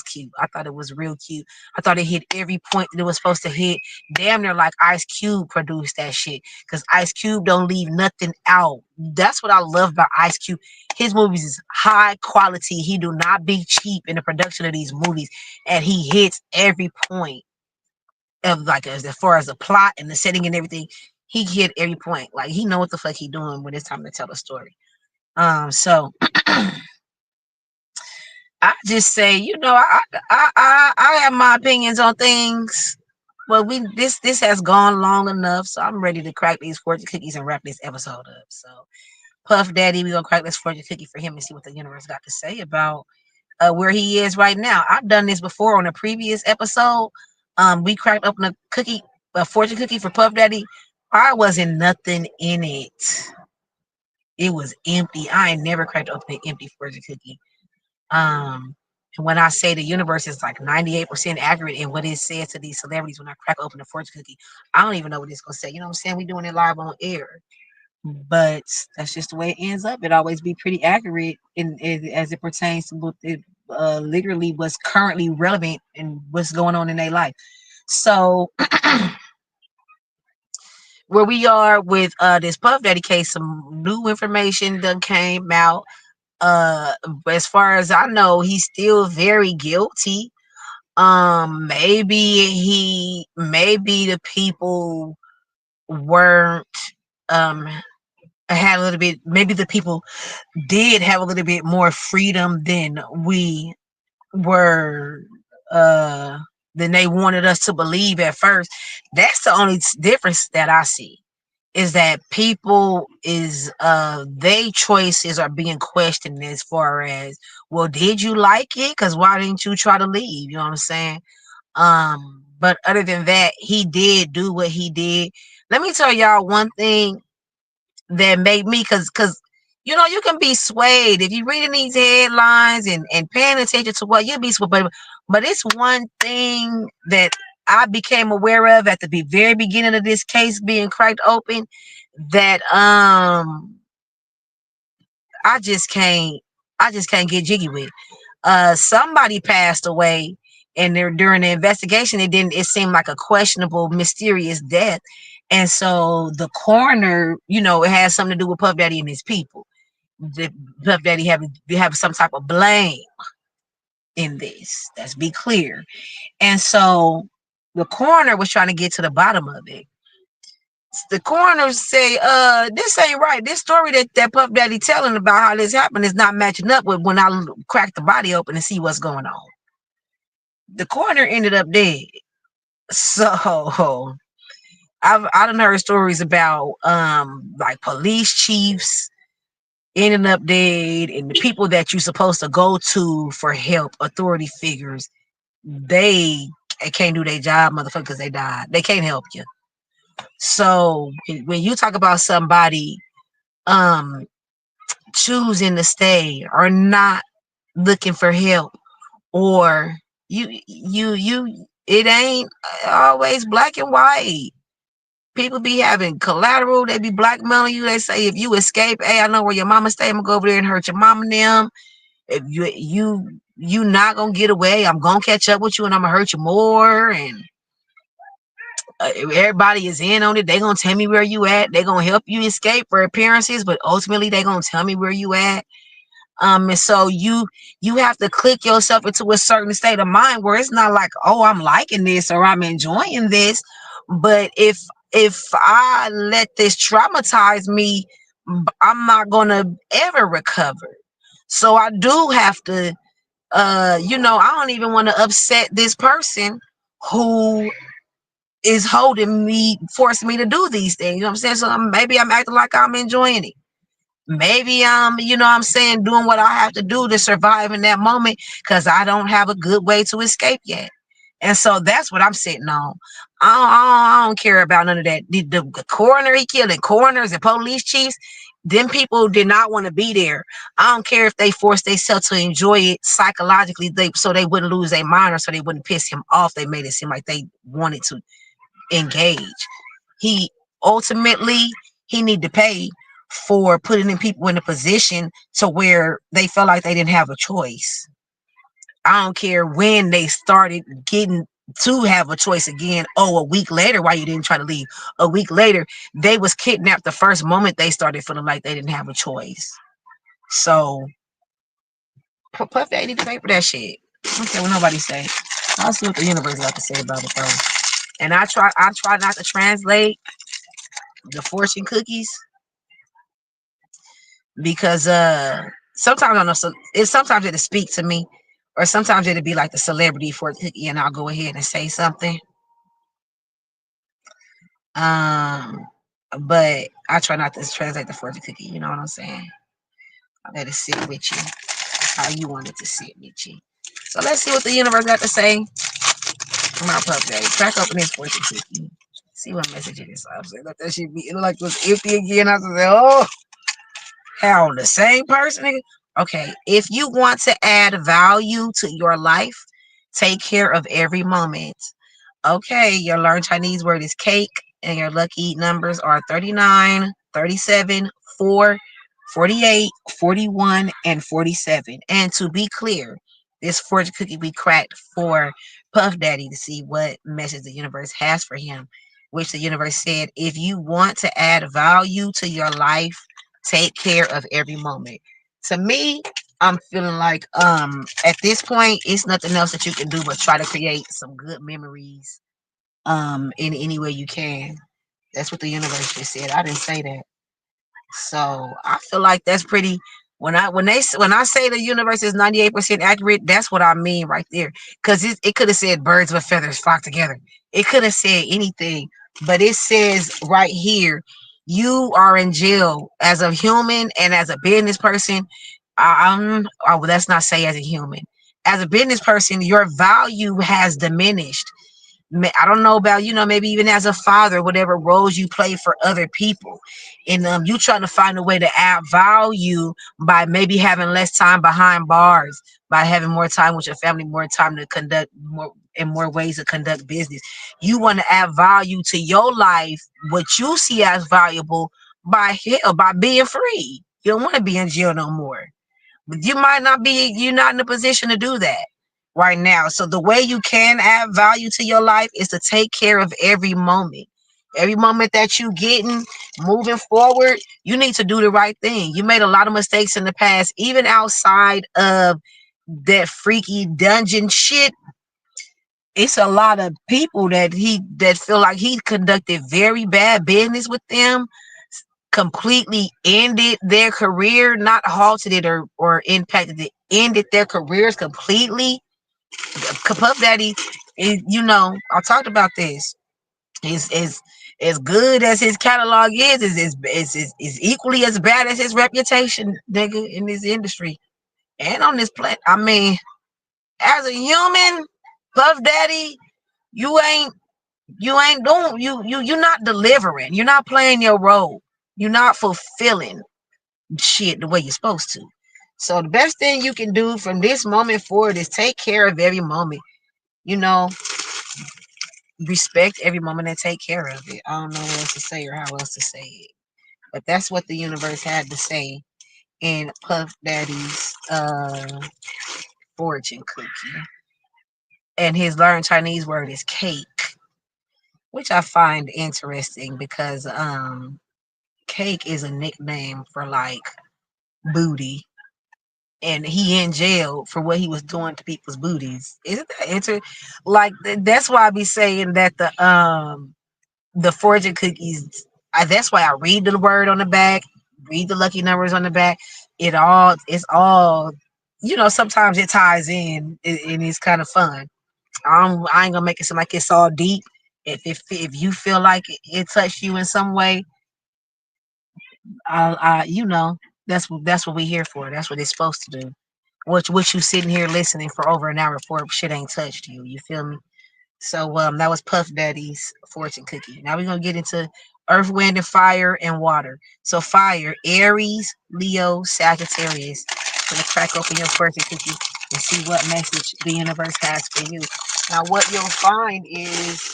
cute. I thought it was real cute. I thought it hit every point that it was supposed to hit. Damn near like Ice Cube produced that shit. Cause Ice Cube don't leave nothing out. That's what I love about Ice Cube. His movies is high quality. He do not be cheap in the production of these movies. And he hits every point. of like as far as the plot and the setting and everything. He hit every point. Like he know what the fuck he doing when it's time to tell a story. So I just say, I have my opinions on things. But this has gone long enough, so I'm ready to crack these fortune cookies and wrap this episode up. So Puff Daddy, we gonna crack this fortune cookie for him and see what the universe got to say about where he is right now. I've done this before on a previous episode. We cracked open a fortune cookie for Puff Daddy. I wasn't nothing in it. It was empty. I ain't never cracked open an empty fortune cookie. Um, and when I say the universe is like 98% accurate in what it says to these celebrities when I crack open the fortune cookie, I don't even know what it's gonna say. You know what I'm saying? We doing it live on air. But that's just the way it ends up. It always be pretty accurate as it pertains to what it, literally what's currently relevant and what's going on in their life. So where we are with this Puff Daddy case, some new information done came out. Uh, as far as I know, he's still very guilty. Maybe the people weren't um had a little bit. Maybe the people did have a little bit more freedom we were uh than they wanted us to believe at first. That's the only difference that I see, is that people is they choices are being questioned as far as, well, did you like it? Because why didn't you try to leave? You know what I'm saying? But other than that, he did do what he did. Let me tell y'all one thing that made me, because you can be swayed if you reading these headlines and paying attention to what you'll be swayed. But it's one thing that I became aware of at the very beginning of this case being cracked open, that I just can't I just can't get jiggy with. Somebody passed away, and there during the investigation it seemed like a questionable, mysterious death. And so the coroner, it has something to do with Puff Daddy and his people. The Puff Daddy have some type of blame in this. Let's be clear. And so the coroner was trying to get to the bottom of it. The coroner say, this ain't right. This story that Puff Daddy telling about how this happened is not matching up with when I crack the body open and see what's going on. The coroner ended up dead. So I done heard stories about like police chiefs ending up dead, and the people that you're supposed to go to for help, authority figures, they can't do their job, motherfucker, because they died. They can't help you. So when you talk about somebody um choosing to stay or not looking for help, or it ain't always black and white. People be having collateral. They be blackmailing you. They say, if you escape, hey, I know where your mama stay. I'm gonna go over there and hurt your mama and them. If you not gonna get away, I'm gonna catch up with you and I'm gonna hurt you more. And everybody is in on it. They gonna tell me where you at. They gonna help you escape for appearances, but ultimately they gonna tell me where you at. And so you have to click yourself into a certain state of mind where it's not like, oh, I'm liking this or I'm enjoying this. But if I let this traumatize me, I'm not gonna ever recover. So I do have to, I don't even want to upset this person who is holding me, forcing me to do these things. You know what I'm saying? So maybe I'm acting like I'm enjoying it. Maybe I'm, doing what I have to do to survive in that moment because I don't have a good way to escape yet. And so that's what I'm sitting on. I don't care about none of that. The coroner he killed, and coroners and police chiefs, them people did not want to be there. I don't care if they forced themselves to enjoy it psychologically, so they wouldn't lose their mind or so they wouldn't piss him off. They made it seem like they wanted to engage. He ultimately he need to pay for putting in people in a position to where they felt like they didn't have a choice. I don't care when they started getting to have a choice again. Oh, a week later, why you didn't try to leave? A week later, they was kidnapped the first moment they started feeling like they didn't have a choice. So Puff Daddy need to pay for that shit. I don't care what nobody say. I'll see what the universe got to say about it though. And I try not to translate the fortune cookies because sometimes I don't know, so it sometimes it'll speak to me, or sometimes it'll be like the celebrity fortune cookie, and I'll go ahead and say something. Um, but I try not to translate the fortune cookie. You know what I'm saying? I let it sit with you how you want it to sit with you. So let's see what the universe got to say. My pup daddy, crack open this fortune cookie. See what message it is. I was like, let that shit be. It look like it was empty again. I was like, oh, hell, the same person. Nigga. Okay, if you want to add value to your life, take care of every moment. Okay, your learned Chinese word is cake, and your lucky numbers are 39, 37, 4, 48, 41, and 47. And to be clear, this fortune cookie we cracked for Puff Daddy to see what message the universe has for him, which the universe said, if you want to add value to your life, take care of every moment. To me, I'm feeling like at this point it's nothing else that you can do but try to create some good memories in any way you can. That's what the universe just said. I didn't say that. So I feel like that's pretty. When I say the universe is 98% accurate, that's what I mean right there. Because it could have said birds with feathers flock together. It could have said anything, but it says right here, you are in jail as a human and as a business person. Well, let's not say as a human. As a business person, your value has diminished. I don't know about, maybe even as a father, whatever roles you play for other people, and you trying to find a way to add value by maybe having less time behind bars, by having more time with your family, more time to conduct more and more ways to conduct business. You want to add value to your life, what you see as valuable, by hell, by being free. You don't want to be in jail no more. But you're not in a position to do that right now. So the way you can add value to your life is to take care of every moment. Every moment that you getting moving forward, you need to do the right thing. You made a lot of mistakes in the past, even outside of that freaky dungeon shit. It's a lot of people that feel like he conducted very bad business with them, completely ended their career, not halted it or impacted it, ended their careers completely. Puff Daddy is, I talked about this. Is as good as his catalog is equally as bad as his reputation, nigga, in this industry and on this planet. I mean, as a human, Puff Daddy, you ain't doing you're not delivering. You're not playing your role. You're not fulfilling shit the way you're supposed to. So the best thing you can do from this moment forward is take care of every moment. You know, respect every moment and take care of it. I don't know what else to say or how else to say it. But that's what the universe had to say in Puff Daddy's fortune cookie. And his learned Chinese word is cake, which I find interesting because cake is a nickname for like booty, and he in jail for what he was doing to people's booties. Isn't that like that's why I be saying that the fortune cookies. That's why I read the word on the back, read the lucky numbers on the back. It's all, sometimes it ties in, and it's kind of fun. I ain't gonna make it seem like it's all deep. If you feel like it touched you in some way, that's what we here for. That's what it's supposed to do. What you sitting here listening for over an hour for, shit ain't touched you. You feel me? So that was Puff Daddy's fortune cookie. Now we're gonna get into Earth, Wind, and Fire and Water. So fire, Aries, Leo, Sagittarius. Gonna crack open your fortune cookie and see what message the universe has for you. Now what you'll find is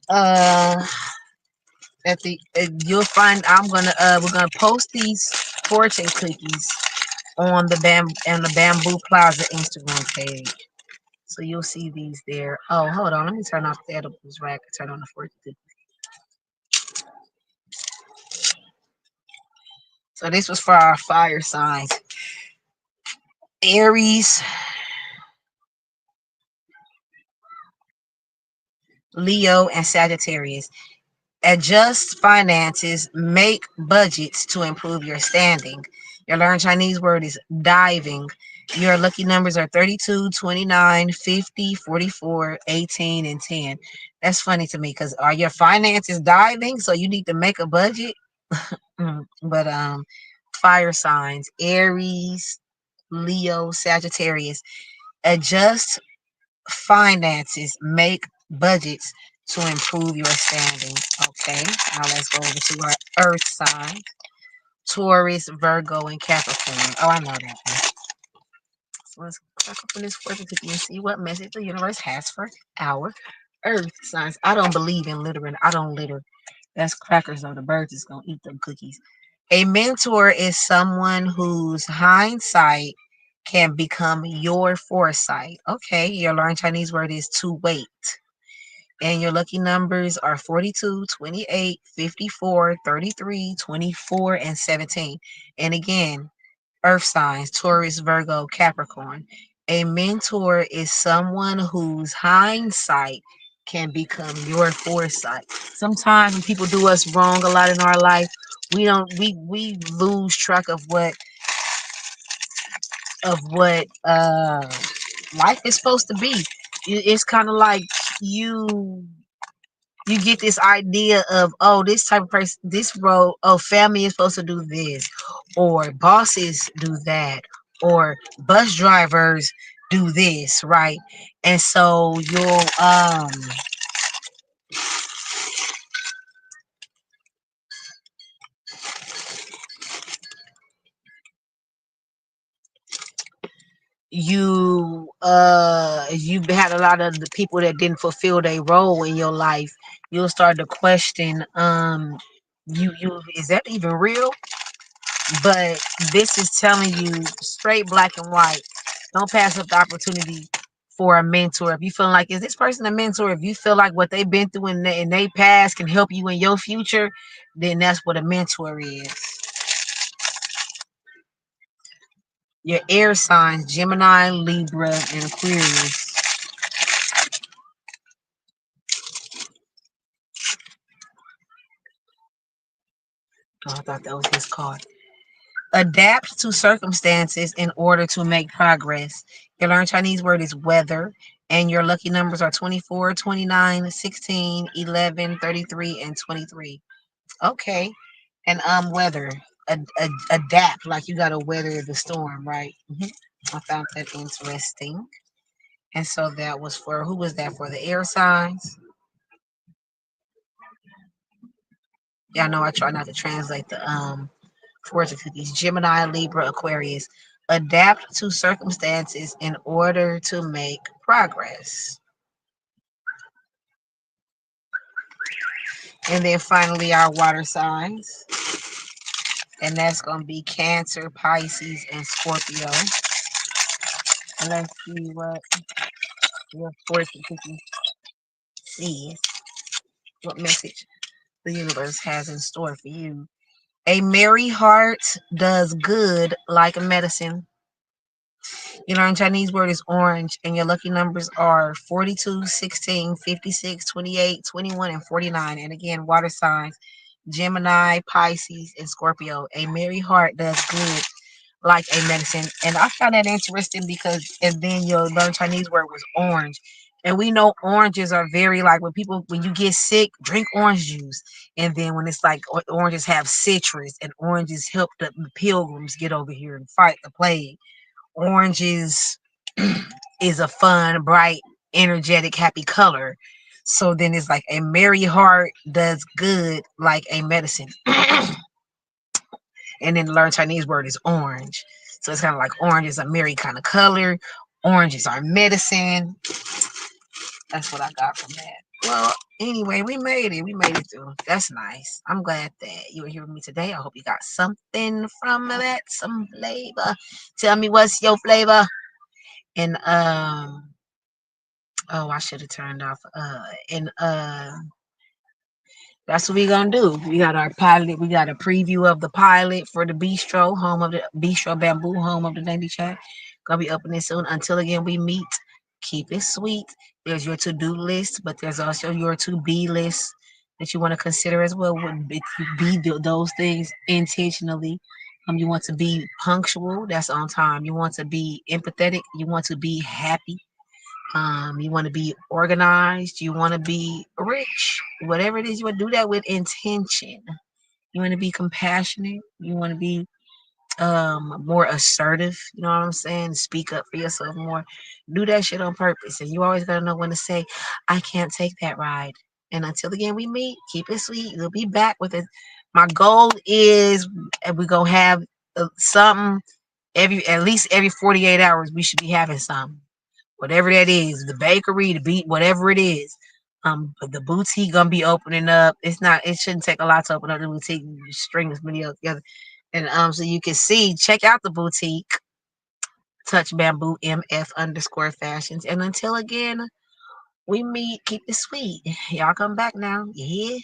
uh at the you'll find we're gonna post these fortune cookies on the Bamboo Plaza Instagram page. So you'll see these there. Oh, hold on. Let me turn off the edibles rack. Turn on the fortune cookie. So this was for our fire signs. Aries, Leo, and Sagittarius. Adjust finances, make budgets to improve your standing. Your learned Chinese word is diving. Your lucky numbers are 32, 29, 50, 44, 18, and 10. That's funny to me because are your finances diving? So you need to make a budget. But fire signs, Aries, Leo, Sagittarius. Adjust finances, make budgets to improve your standing. Okay, now let's go over to our earth sign: Taurus, Virgo, and Capricorn. Oh, I know that one. So let's crack open this fortune cookie and see what message the universe has for our earth signs. I don't believe in littering. I don't litter. That's crackers though. The birds is gonna eat them cookies. A mentor is someone whose hindsight can become your foresight. Okay, your learned Chinese word is to wait. And your lucky numbers are 42, 28, 54, 33, 24, and 17. And again, earth signs: Taurus, Virgo, Capricorn. A mentor is someone whose hindsight can become your foresight. Sometimes when people do us wrong a lot in our life, we lose track of what life is supposed to be. It's kind of like you you get this idea of, oh, this type of person, this role, oh, family is supposed to do this, or bosses do that, or bus drivers do this, right? And so you've had a lot of the people that didn't fulfill their role in your life. You'll start to question, you is that even real? But this is telling you straight black and white. Don't pass up the opportunity for a mentor. If you feel like, is this person a mentor? If you feel like what they've been through in their past can help you in your future, then that's what a mentor is. Your air signs: Gemini, Libra, and Aquarius. Oh, I thought that was this card. Adapt to circumstances in order to make progress. Your learned Chinese word is weather, and your lucky numbers are 24, 29, 16, 11, 33, and 23. Okay. And weather. Adapt, like you got to weather the storm, right? I found that interesting. And so that was for, who was that for? The air signs. Yeah, I know I try not to translate the fortune cookies. Gemini, Libra, Aquarius. Adapt to circumstances in order to make progress. And then finally, our water signs. And that's going to be Cancer, Pisces, and Scorpio. And let's see what your fortune cookie sees. What message the universe has in store for you. A merry heart does good like medicine. You learn Chinese word is orange, and your lucky numbers are 42, 16, 56, 28, 21, and 49. And again, water signs: Gemini, Pisces, and Scorpio. A merry heart does good like a medicine. And I found that interesting because, and then your learn Chinese word was orange. And we know oranges are very, like, when people, when you get sick, drink orange juice. And then when it's like oranges have citrus, and oranges help the pilgrims get over here and fight the plague. Oranges is a fun, bright, energetic, happy color. So then it's like a merry heart does good like a medicine. And then the learn Chinese word is orange. So it's kind of like orange is a merry kind of color. Orange is our medicine. That's what I got from that. Well, anyway, we made it. We made it through. That's nice. I'm glad that you were here with me today. I hope you got something from that, some flavor. Tell me what's your flavor. And oh, I should have turned off. And that's what we're gonna do. We got our pilot. We got a preview of the pilot for the Bistro, home of the Bistro Bamboo, home of the Dainty Chat. Gonna be opening soon. Until again we meet, keep it sweet There's your to-do list, but there's also your to-be list that you want to consider as well. Would be those things intentionally. You want to be punctual. That's on time. You want to be empathetic. You want to be happy. You want to be organized. You want to be rich. Whatever it is, you want to do that with intention. You want to be compassionate. You want to be more assertive, you know what I'm saying? Speak up for yourself more. Do that shit on purpose. And you always gotta know when to say, I can't take that ride. And until again we meet, keep it sweet. We'll be back with it. My goal is we're gonna have something every at least every 48 hours. We should be having something, whatever that is, the bakery, the beat, whatever it is. But the boutique gonna be opening up. It's not. It shouldn't take a lot to open up the boutique. You string this video together, and so you can see. Check out the boutique. Touch Bamboo MF_fashions. And until again we meet, keep it sweet. Y'all come back now. Yeah.